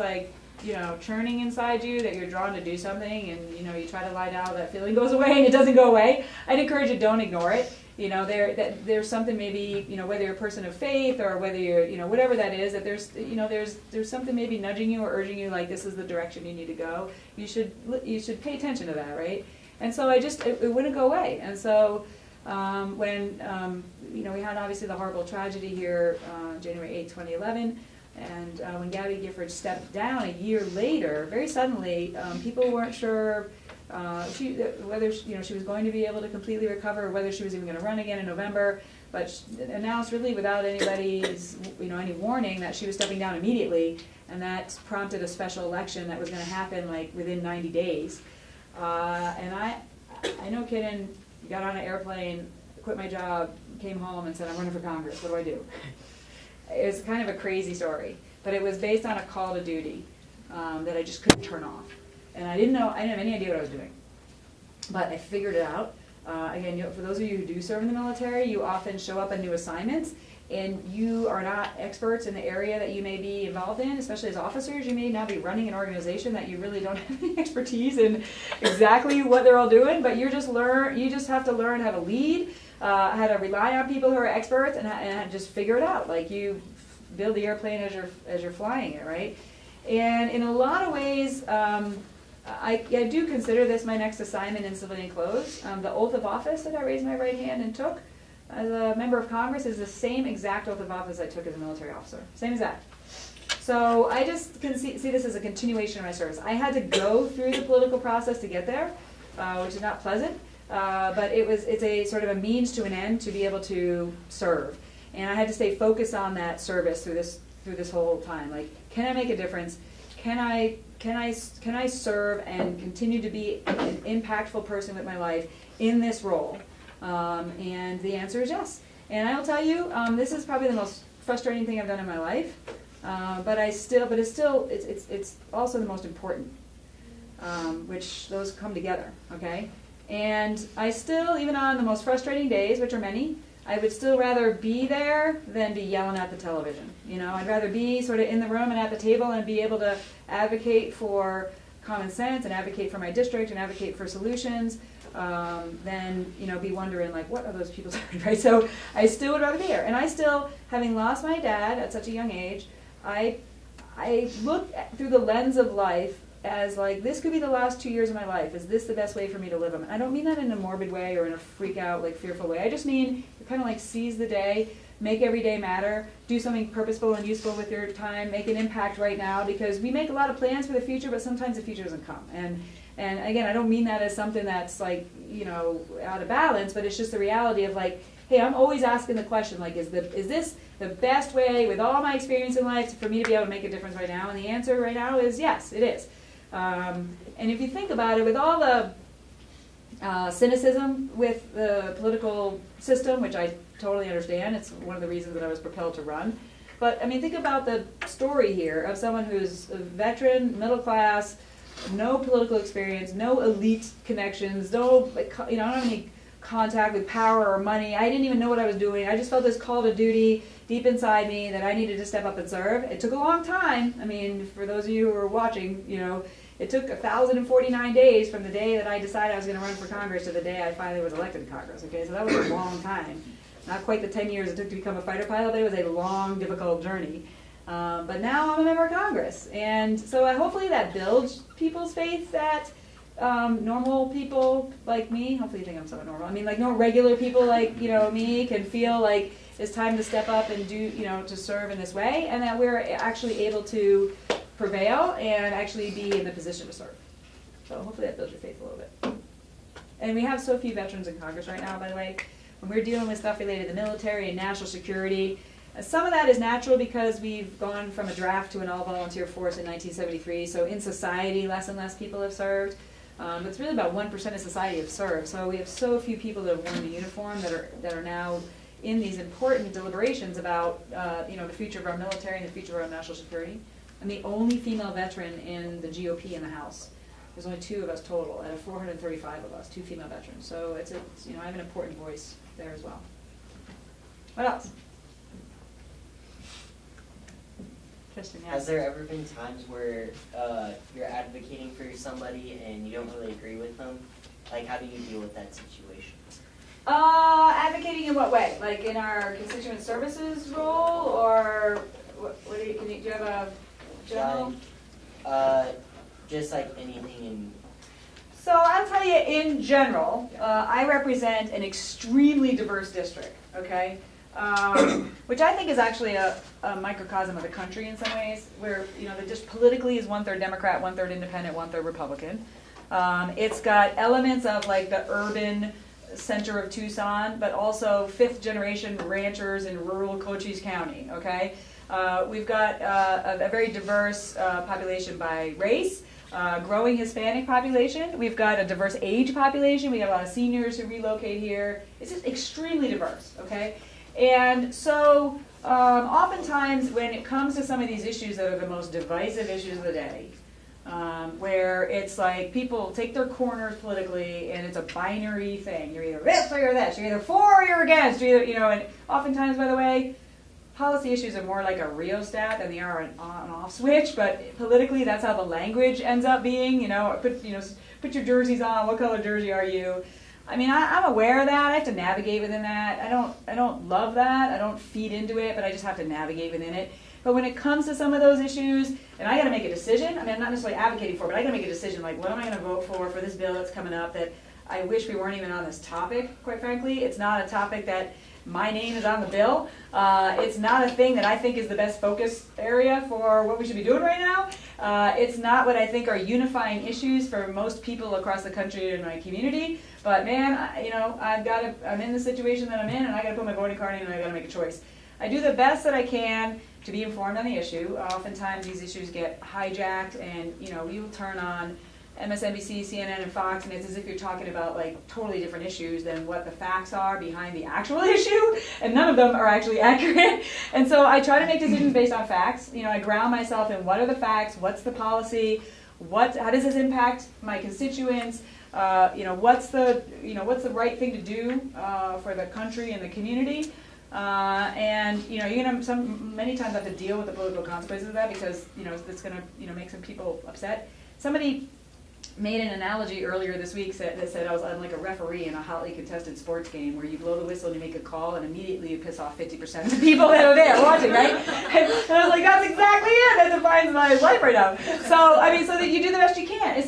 churning inside you that you're drawn to do something and you try to lie down, that feeling goes away and it doesn't go away, I'd encourage you, don't ignore it. There's something maybe, whether you're a person of faith or whether you're, whatever that is, that there's something maybe nudging you or urging you, like this is the direction you need to go. You should pay attention to that, right? And so it wouldn't go away. And so when we had obviously the horrible tragedy here, January 8, 2011, and when Gabby Gifford stepped down a year later, very suddenly, people weren't sure whether she was going to be able to completely recover, or whether she was even going to run again in November. But she announced really without anybody's any warning that she was stepping down immediately, and that prompted a special election that was going to happen within 90 days. And I no kidding, got on an airplane, quit my job, came home and said, I'm running for Congress. What do I do? It was kind of a crazy story, but it was based on a call to duty that I just couldn't turn off. And I didn't have any idea what I was doing. But I figured it out. Again, for those of you who do serve in the military, you often show up on new assignments, and you are not experts in the area that you may be involved in, especially as officers. You may now be running an organization that you really don't have any expertise in exactly what they're all doing, but you just have to learn how to lead, how to rely on people who are experts, and just figure it out. You build the airplane as you're flying it, right? And in a lot of ways, I do consider this my next assignment in civilian clothes. The oath of office that I raised my right hand and took as a member of Congress is the same exact oath of office I took as a military officer. Same exact. So I just can see this as a continuation of my service. I had to go through the political process to get there, which is not pleasant, but it's a sort of a means to an end to be able to serve. And I had to stay focused on that service through this whole time. Can I make a difference? Can I serve and continue to be an impactful person with my life in this role? And the answer is yes. And I will tell you, this is probably the most frustrating thing I've done in my life. But it's also the most important, which those come together. Okay, and I still, even on the most frustrating days, which are many, I would still rather be there than be yelling at the television. I'd rather be sort of in the room and at the table and be able to advocate for common sense and advocate for my district and advocate for solutions than be wondering what are those people doing, right? So I still would rather be there. And I still, having lost my dad at such a young age, I look through the lens of life as this could be the last 2 years of my life. Is this the best way for me to live them? And I don't mean that in a morbid way or in a freak out, fearful way. I just mean kind of seize the day, make every day matter, do something purposeful and useful with your time, make an impact right now, because we make a lot of plans for the future, but sometimes the future doesn't come. And again, I don't mean that as something that's like, out of balance, but it's just the reality of like, hey, I'm always asking the question, like, is this the best way with all my experience in life for me to be able to make a difference right now? And the answer right now is yes, it is. And if you think about it, with all the cynicism with the political system, which I totally understand, it's one of the reasons that I was propelled to run. But I mean, think about the story here of someone who's a veteran, middle class, no political experience, no elite connections, no, I don't have any contact with power or money. I didn't even know what I was doing. I just felt this call to duty deep inside me that I needed to step up and serve. It took a long time. I mean, for those of you who are watching, it took 1,049 days from the day that I decided I was going to run for Congress to the day I finally was elected to Congress. Okay, so that was a long time. Not quite the 10 years it took to become a fighter pilot, but it was a long, difficult journey. But now I'm a member of Congress, and so hopefully that builds people's faith that normal people like me, hopefully you think I'm somewhat normal, I mean like no regular people like me can feel like it's time to step up and do, to serve in this way, and that we're actually able to prevail and actually be in the position to serve. So hopefully that builds your faith a little bit. And we have so few veterans in Congress right now, by the way. When we're dealing with stuff related to the military and national security, some of that is natural because we've gone from a draft to an all-volunteer force in 1973, so in society less and less people have served. But it's really about 1% of society have served, so we have so few people that have worn the uniform that are now in these important deliberations about the future of our military and the future of our national security. I'm the only female veteran in the GOP in the House. There's only 2 of us total out of 435 of us, 2 female veterans. So it's I have an important voice there as well. What else? Interesting. Yeah. Has there ever been times where you're advocating for somebody and you don't really agree with them? Like, how do you deal with that situation? Advocating in what way? Like in our constituent services role, or what do you have a general? Just like anything in. So I'll tell you in general, I represent an extremely diverse district, okay? Which I think is actually a microcosm of the country in some ways, where that just politically is 1/3 Democrat, 1/3 Independent, 1/3 Republican. It's got elements of like the urban center of Tucson, but also 5th generation ranchers in rural Cochise County. Okay, we've got a very diverse population by race. Growing Hispanic population. We've got a diverse age population. We have a lot of seniors who relocate here. It's just extremely diverse, okay? And so oftentimes when it comes to some of these issues that are the most divisive issues of the day, where it's like people take their corners politically and it's a binary thing. You're either this or you're this. You're either for or you're against. You're either, and oftentimes, by the way, policy issues are more like a rheostat than they are an on-off switch, but politically that's how the language ends up being, put your jerseys on, what color jersey are you? I mean, I'm aware of that, I have to navigate within that. I don't love that, I don't feed into it, but I just have to navigate within it. But when it comes to some of those issues, and I gotta make a decision, I mean, I'm not necessarily advocating for, but I gotta make a decision, like what am I gonna vote for this bill that's coming up that I wish we weren't even on this topic, quite frankly. It's not a topic that my name is on the bill. It's not a thing that I think is the best focus area for what we should be doing right now. It's not what I think are unifying issues for most people across the country in my community. But man, I'm in the situation that I'm in, and I got to put my voting card in, and I got to make a choice. I do the best that I can to be informed on the issue. Oftentimes these issues get hijacked, and you'll turn on MSNBC, CNN, and Fox, and it's as if you're talking about like totally different issues than what the facts are behind the actual issue, and none of them are actually accurate. And so I try to make decisions based on facts. I ground myself in what are the facts, what's the policy, how does this impact my constituents, what's the right thing to do for the country and the community. And you're gonna many times have to deal with the political consequences of that because it's gonna make some people upset. Somebody made an analogy earlier this week that said I'm like a referee in a hotly contested sports game where you blow the whistle and you make a call and immediately you piss off 50% of the people that are there watching, right? And I was like, that's exactly it. That defines my life right now. So I mean, so that you do the best you can.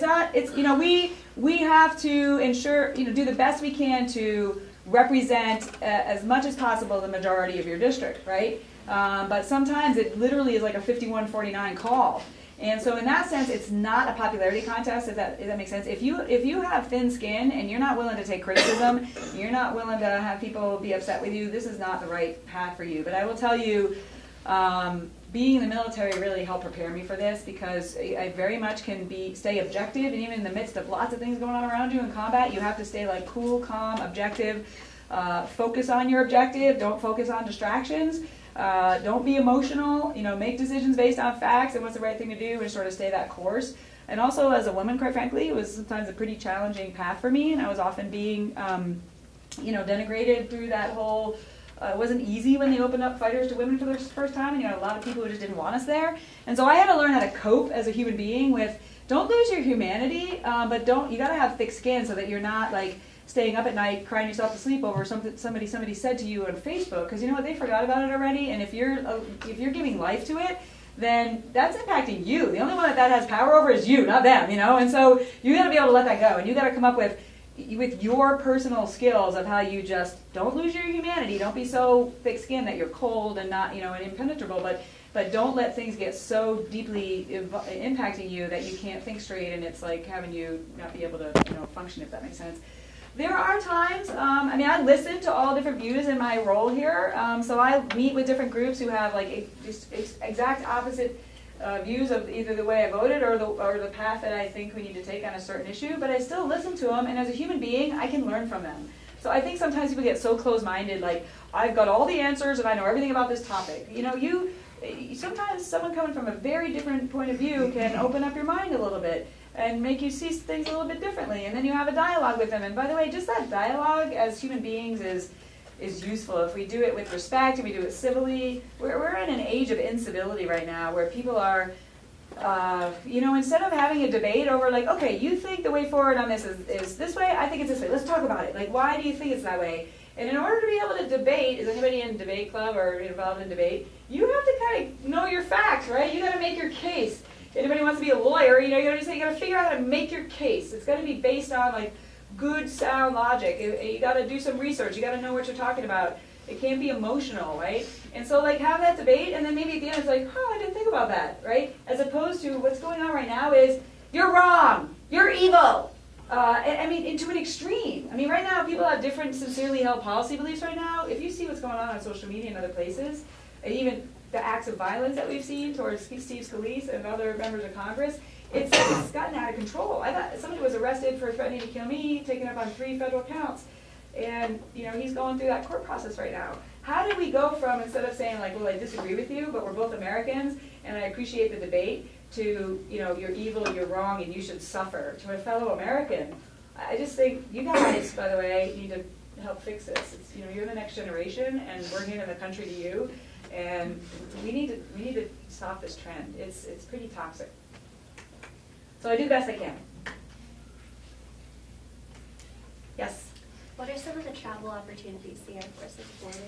We have to ensure, do the best we can to represent as much as possible the majority of your district, right? But sometimes it literally is like a 51-49 call. And so in that sense, it's not a popularity contest, if that makes sense. If you have thin skin and you're not willing to take criticism, you're not willing to have people be upset with you, this is not the right path for you. But I will tell you, being in the military really helped prepare me for this, because I very much can stay objective, and even in the midst of lots of things going on around you in combat, you have to stay like cool, calm, objective, focus on your objective, don't focus on distractions. Don't be emotional, make decisions based on facts and what's the right thing to do, and sort of stay that course. And also as a woman, quite frankly, it was sometimes a pretty challenging path for me, and I was often being, denigrated through that whole, it wasn't easy when they opened up fighters to women for the first time, and a lot of people who just didn't want us there. And so I had to learn how to cope as a human being with, don't lose your humanity, but you gotta have thick skin so that you're not like, staying up at night crying yourself to sleep over something somebody said to you on Facebook, because you know what, they forgot about it already, and if you're giving life to it, then that's impacting you. The only one that has power over is you, not them, and so you got to be able to let that go, and you got to come up with your personal skills of how you just don't lose your humanity, don't be so thick-skinned that you're cold and not and impenetrable, but don't let things get so deeply impacting you that you can't think straight, and it's like having you not be able to function, if that makes sense. There are times, I listen to all different views in my role here, so I meet with different groups who have like just exact opposite views of either the way I voted or the path that I think we need to take on a certain issue, but I still listen to them, and as a human being, I can learn from them. So I think sometimes people get so close-minded, like, I've got all the answers and I know everything about this topic. Sometimes someone coming from a very different point of view can open up your mind a little bit and make you see things a little bit differently, and then you have a dialogue with them. And by the way, just that dialogue as human beings is useful if we do it with respect and we do it civilly. We're in an age of incivility right now where people are, instead of having a debate over like, okay, you think the way forward on this is this way, I think it's this way, let's talk about it. Like, why do you think it's that way? And in order to be able to debate, is anybody in debate club or involved in debate, you have to kind of know your facts, right? You got to make your case. Anybody wants to be a lawyer, you got to figure out how to make your case. It's got to be based on like good, sound logic. You got to do some research. You got to know what you're talking about. It can't be emotional, right? And so like have that debate, and then maybe at the end it's like, oh, I didn't think about that, right? As opposed to what's going on right now is you're wrong, you're evil. To an extreme. Right now people have different sincerely held policy beliefs right now. If you see what's going on social media and other places, and even the acts of violence that we've seen towards Steve Scalise and other members of Congress, it's gotten out of control. I thought somebody was arrested for threatening to kill me, taken up on 3 federal counts, and he's going through that court process right now. How did we go from, instead of saying like, well, I disagree with you, but we're both Americans and I appreciate the debate, to you're evil, you're wrong, and you should suffer, to a fellow American? I just think you guys, by the way, need to help fix this. It's, you're the next generation, and we're giving the country to you. And we need to stop this trend. It's pretty toxic. So I do the best I can. Yes? What are some of the travel opportunities the Air Force has afforded?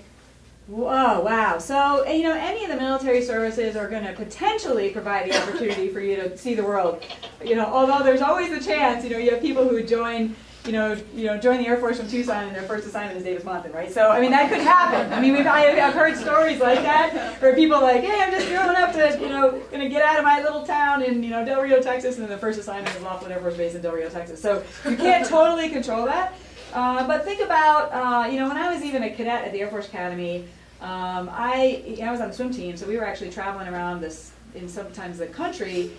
Whoa, wow. So, any of the military services are going to potentially provide the opportunity for you to see the world. Although there's always the chance, you have people who join join the Air Force from Tucson and their first assignment is Davis-Monthan, right? So, that could happen. I've heard stories like that where people are like, hey, I'm just going up to, going to get out of my little town in, Del Rio, Texas, and then the first assignment is Laughlin Air Force Base in Del Rio, Texas. So you can't totally control that. But think about, when I was even a cadet at the Air Force Academy, I was on the swim team, so we were actually traveling around in sometimes the country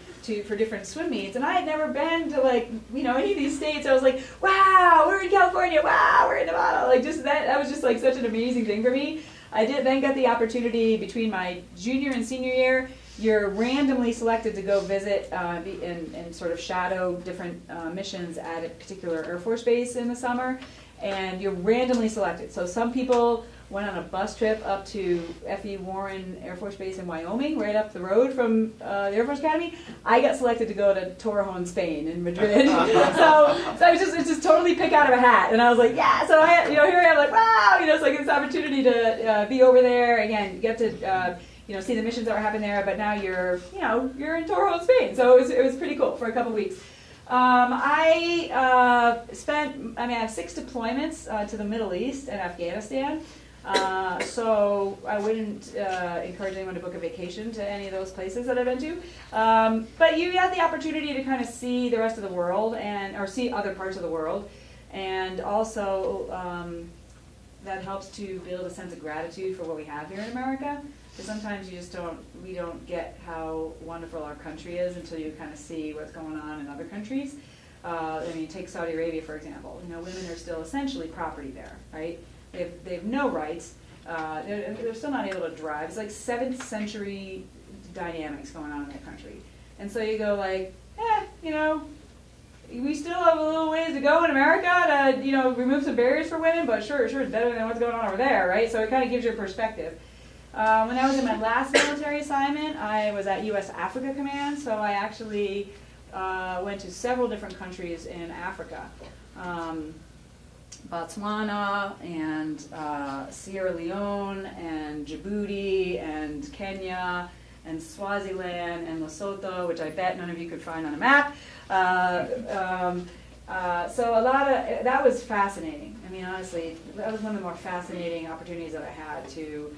for different swim meets, and I had never been to any of these states. I was like, wow, we're in California, wow, we're in Nevada, that was just like such an amazing thing for me. I then got the opportunity between my junior and senior year. You're randomly selected to go visit and sort of shadow different missions at a particular Air Force base in the summer, and you're randomly selected. So some people went on a bus trip up to F.E. Warren Air Force Base in Wyoming, right up the road from the Air Force Academy. I got selected to go to Torrejon, Spain, in Madrid. so I was just totally pick out of a hat, and I was like, yeah. So here I am, like, wow, it's like this opportunity to be over there again. You get to see the missions that were happening there, but now you're in Torrejon, Spain. So it was pretty cool for a couple weeks. I have 6 deployments to the Middle East and Afghanistan. So I wouldn't encourage anyone to book a vacation to any of those places that I've been to. But you have the opportunity to kind of see the rest of the world or see other parts of the world. And also that helps to build a sense of gratitude for what we have here in America. Because sometimes we don't get how wonderful our country is until you kind of see what's going on in other countries. Take Saudi Arabia, for example. Women are still essentially property there, right? They have no rights. They're still not able to drive. It's like 7th century dynamics going on in that country. And so you go like, we still have a little ways to go in America to, remove some barriers for women, but sure it's better than what's going on over there, right? So it kind of gives you a perspective. When I was in my last military assignment, I was at U.S. Africa Command, so I actually went to several different countries in Africa. Botswana and Sierra Leone and Djibouti and Kenya and Swaziland and Lesotho, which I bet none of you could find on a map. So that was fascinating. Honestly, that was one of the more fascinating opportunities that I had to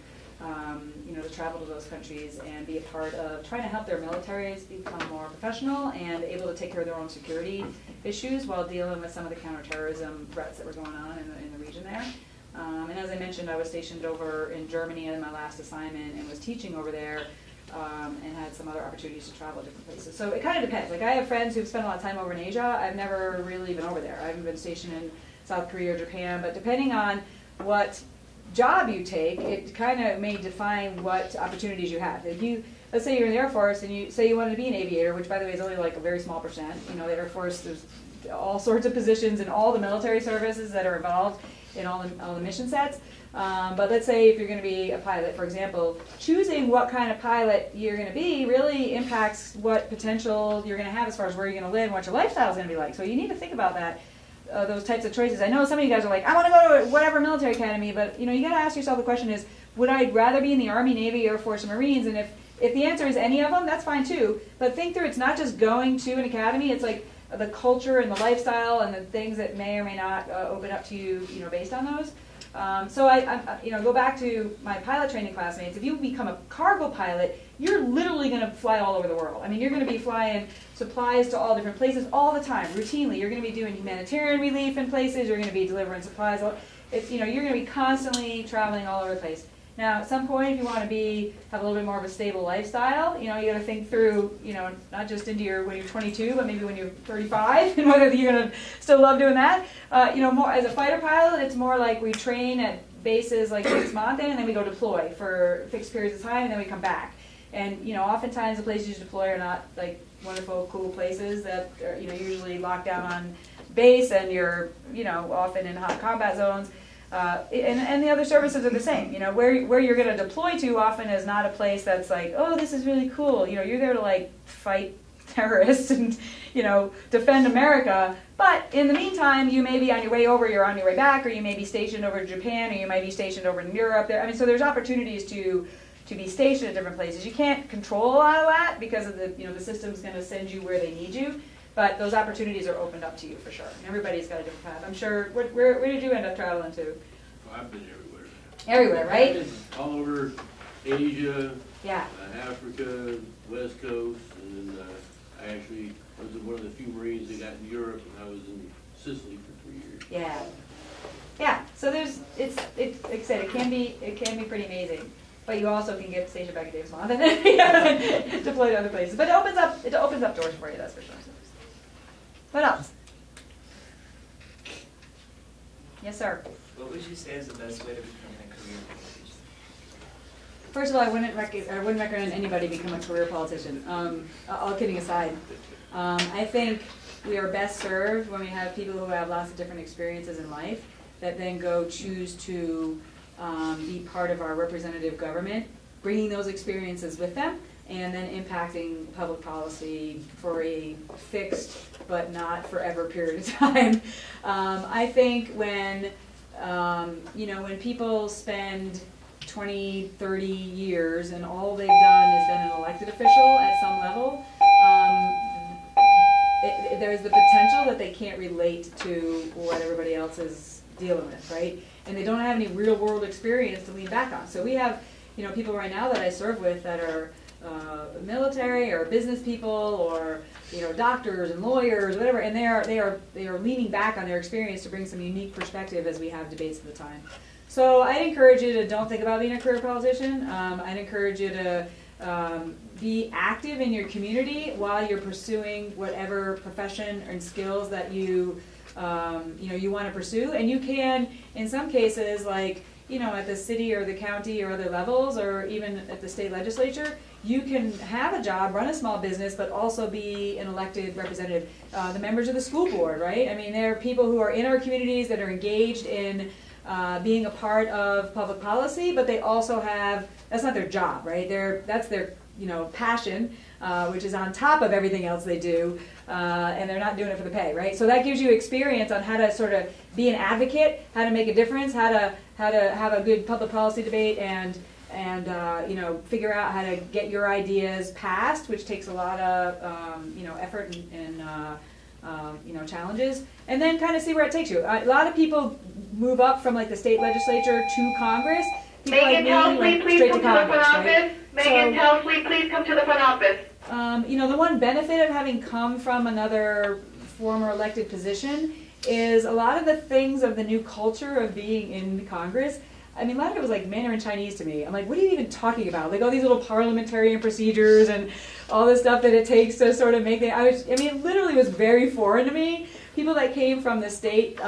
travel to those countries and be a part of trying to help their militaries become more professional and able to take care of their own security issues while dealing with some of the counterterrorism threats that were going on in the region there. And as I mentioned, I was stationed over in Germany in my last assignment and was teaching over there and had some other opportunities to travel to different places. So it kind of depends. Like I have friends who've spent a lot of time over in Asia. I've never really been over there. I haven't been stationed in South Korea or Japan, but depending on what job you take, it kind of may define what opportunities you have. Let's say you're in the Air Force and you say you wanted to be an aviator, which by the way is only like a very small percent. The Air Force, there's all sorts of positions in all the military services that are involved in all the mission sets. But let's say if you're going to be a pilot, for example, choosing what kind of pilot you're going to be really impacts what potential you're going to have as far as where you're going to live and what your lifestyle is going to be like. So you need to think about that. Those types of choices. I know some of you guys are like, I want to go to whatever military academy, but you got to ask yourself the question is, would I rather be in the Army, Navy, Air Force, or Marines? And if the answer is any of them, that's fine too. But think through, it's not just going to an academy, it's like the culture and the lifestyle and the things that may or may not open up to you, based on those. So I go back to my pilot training classmates. If you become a cargo pilot, you're literally going to fly all over the world. You're going to be flying supplies to all different places all the time, routinely. You're going to be doing humanitarian relief in places. You're going to be delivering supplies. You're going to be constantly traveling all over the place. Now, at some point, if you want to have a little bit more of a stable lifestyle, you got to think through, not just when you're 22, but maybe when you're 35, and whether you're going to still love doing that. More as a fighter pilot, it's more like we train at bases like Fixed Mountain, and then we go deploy for fixed periods of time, and then we come back. And oftentimes the places you deploy are not like wonderful, cool places that are, usually locked down on base, and you're, often in hot combat zones. And the other services are the same. Where you're going to deploy to often is not a place that's like, oh, this is really cool. You're there to like fight terrorists and defend America. But in the meantime, you may be on your way over, you're on your way back, or you may be stationed over in Japan, or you might be stationed over in Europe. So there's opportunities to be stationed at different places. You can't control a lot of that because of the system's going to send you where they need you. But those opportunities are opened up to you for sure. And everybody's got a different path. I'm sure. Where did you end up traveling to? Well, I've been everywhere. Everywhere, right? I've been all over Asia, Yeah. Africa, West Coast, and I actually was one of the few Marines that got in Europe, and I was in Sicily for 3 years. Yeah. Yeah. So it's like I said, it can be pretty amazing. But you also can get stationed back at Davis Monthan and deploy to other places. But it opens up doors for you, that's for sure. What else? Yes, sir. What would you say is the best way to become a career politician? First of all, I wouldn't recommend anybody become a career politician. All kidding aside, I think we are best served when we have people who have lots of different experiences in life that then go choose to be part of our representative government, bringing those experiences with them, and then impacting public policy for a fixed but not forever period of time. I think when people spend 20, 30 years and all they've done is been an elected official at some level, there's the potential that they can't relate to what everybody else is dealing with, right? And they don't have any real world experience to lean back on. So we have, people right now that I serve with that are military or business people or doctors and lawyers, whatever, and they are leaning back on their experience to bring some unique perspective as we have debates at the time. So I'd encourage you to don't think about being a career politician. I'd encourage you to be active in your community while you're pursuing whatever profession and skills that you want to pursue. And you can, in some cases, like at the city or the county or other levels, or even at the state legislature, you can have a job, run a small business, but also be an elected representative. The members of the school board, right? I mean, there are people who are in our communities that are engaged in being a part of public policy, but they also have, that's not their job, right? That's their passion, which is on top of everything else they do, and they're not doing it for the pay, right? So that gives you experience on how to sort of be an advocate, how to make a difference, how to have a good public policy debate, and figure out how to get your ideas passed, which takes a lot of effort and challenges, and then kind of see where it takes you. A lot of people move up from like the state legislature to Congress. People Megan Helsley, please come to the front office. Megan Helsley, please come to the front office. The one benefit of having come from another former elected position is a lot of the things of the new culture of being in Congress. I mean, a lot of it was like Mandarin Chinese to me. I'm like, what are you even talking about? Like all these little parliamentarian procedures and all this stuff that it takes to sort of make it. It literally was very foreign to me. People that came from the state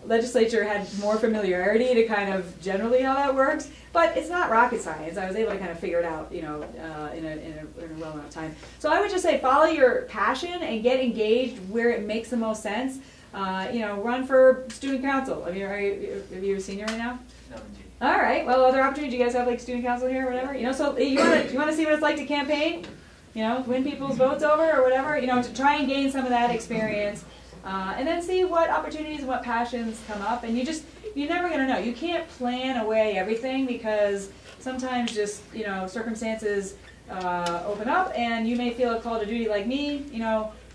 legislature had more familiarity to kind of generally how that works, but it's not rocket science. I was able to kind of figure it out, in a well enough time. So I would just say follow your passion and get engaged where it makes the most sense. Run for student council. Are you a senior right now? No, indeed. All right. Well, other opportunities. You guys have like student council here or whatever. So you want to see what it's like to campaign. Win people's votes over or whatever. To try and gain some of that experience. And then see what opportunities and what passions come up. And you're never going to know. You can't plan away everything because sometimes just, circumstances open up and you may feel a call to duty like me.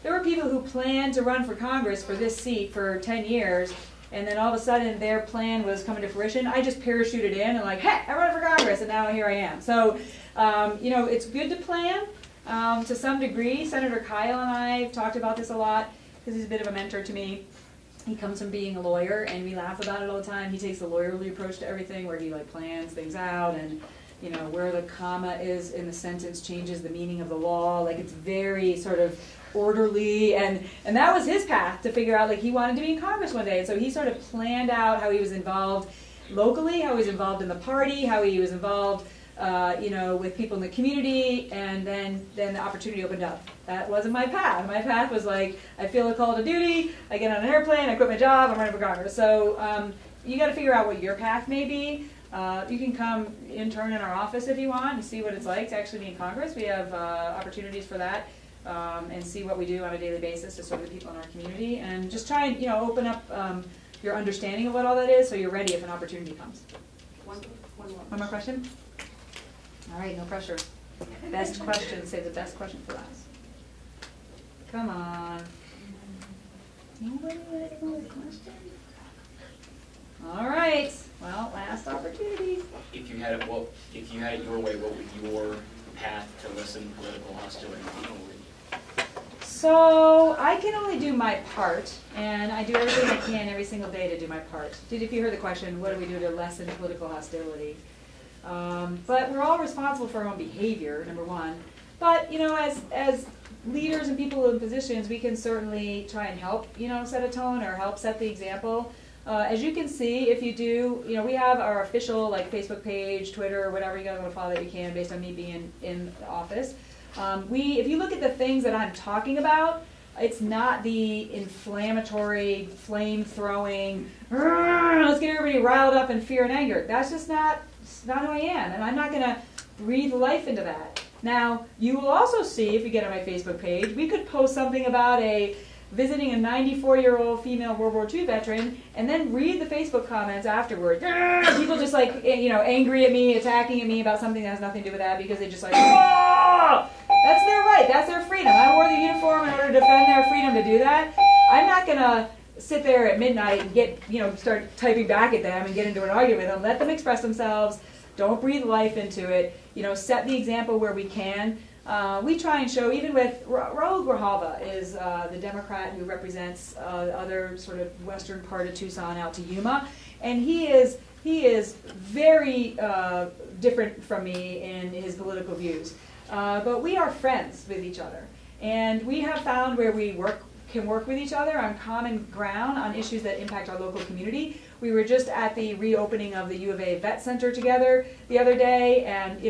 There were people who planned to run for Congress for this seat for 10 years, and then all of a sudden their plan was coming to fruition. I just parachuted in and like, hey, I run for Congress, and now here I am. So, it's good to plan to some degree. Senator Kyle and I have talked about this a lot, because he's a bit of a mentor to me. He comes from being a lawyer, and we laugh about it all the time. He takes the lawyerly approach to everything, where he like plans things out, and where the comma is in the sentence changes the meaning of the law. Like it's very sort of orderly, and that was his path to figure out. Like he wanted to be in Congress one day, and so he sort of planned out how he was involved locally, how he was involved in the party, how he was involved with people in the community, and then the opportunity opened up. That wasn't my path. My path was like, I feel a call to duty, I get on an airplane, I quit my job, I'm running for Congress. So you got to figure out what your path may be. You can come intern in our office if you want and see what it's like to actually be in Congress. We have opportunities for that, and see what we do on a daily basis to serve the people in our community, and just try and open up your understanding of what all that is, so you're ready if an opportunity comes. One more question? All right, no pressure. Best question. Save the best question for last. Come on. Nobody has a question? All right. Well, last opportunity. If you had it your way, what would your path to lessen political hostility be? So I can only do my part, and I do everything I can every single day to do my part. If you heard the question, what do we do to lessen political hostility? But we're all responsible for our own behavior, number one. But, as leaders and people in positions, we can certainly try and help, set a tone or help set the example. As you can see, if you do, we have our official Facebook page, Twitter, whatever you guys want to follow that you can based on me being in the office. If you look at the things that I'm talking about, it's not the inflammatory, flame-throwing, let's get everybody riled up in fear and anger. That's just not who I am, and I'm not going to breathe life into that. Now, you will also see, if you get on my Facebook page, we could post something about visiting a 94-year-old female World War II veteran, and then read the Facebook comments afterward. People just angry at me, attacking at me about something that has nothing to do with that, because they just that's their right, that's their freedom. I wore the uniform in order to defend their freedom to do that. sit there at midnight and get, start typing back at them and get into an argument with them. Let them express themselves. Don't breathe life into it. Set the example where we can. We try and show, even with Raul Grijalva is the Democrat who represents other sort of western part of Tucson out to Yuma, and he is very different from me in his political views. But we are friends with each other, and we have found where we can work with each other on common ground on issues that impact our local community. We were just at the reopening of the U of A Vet Center together the other day, and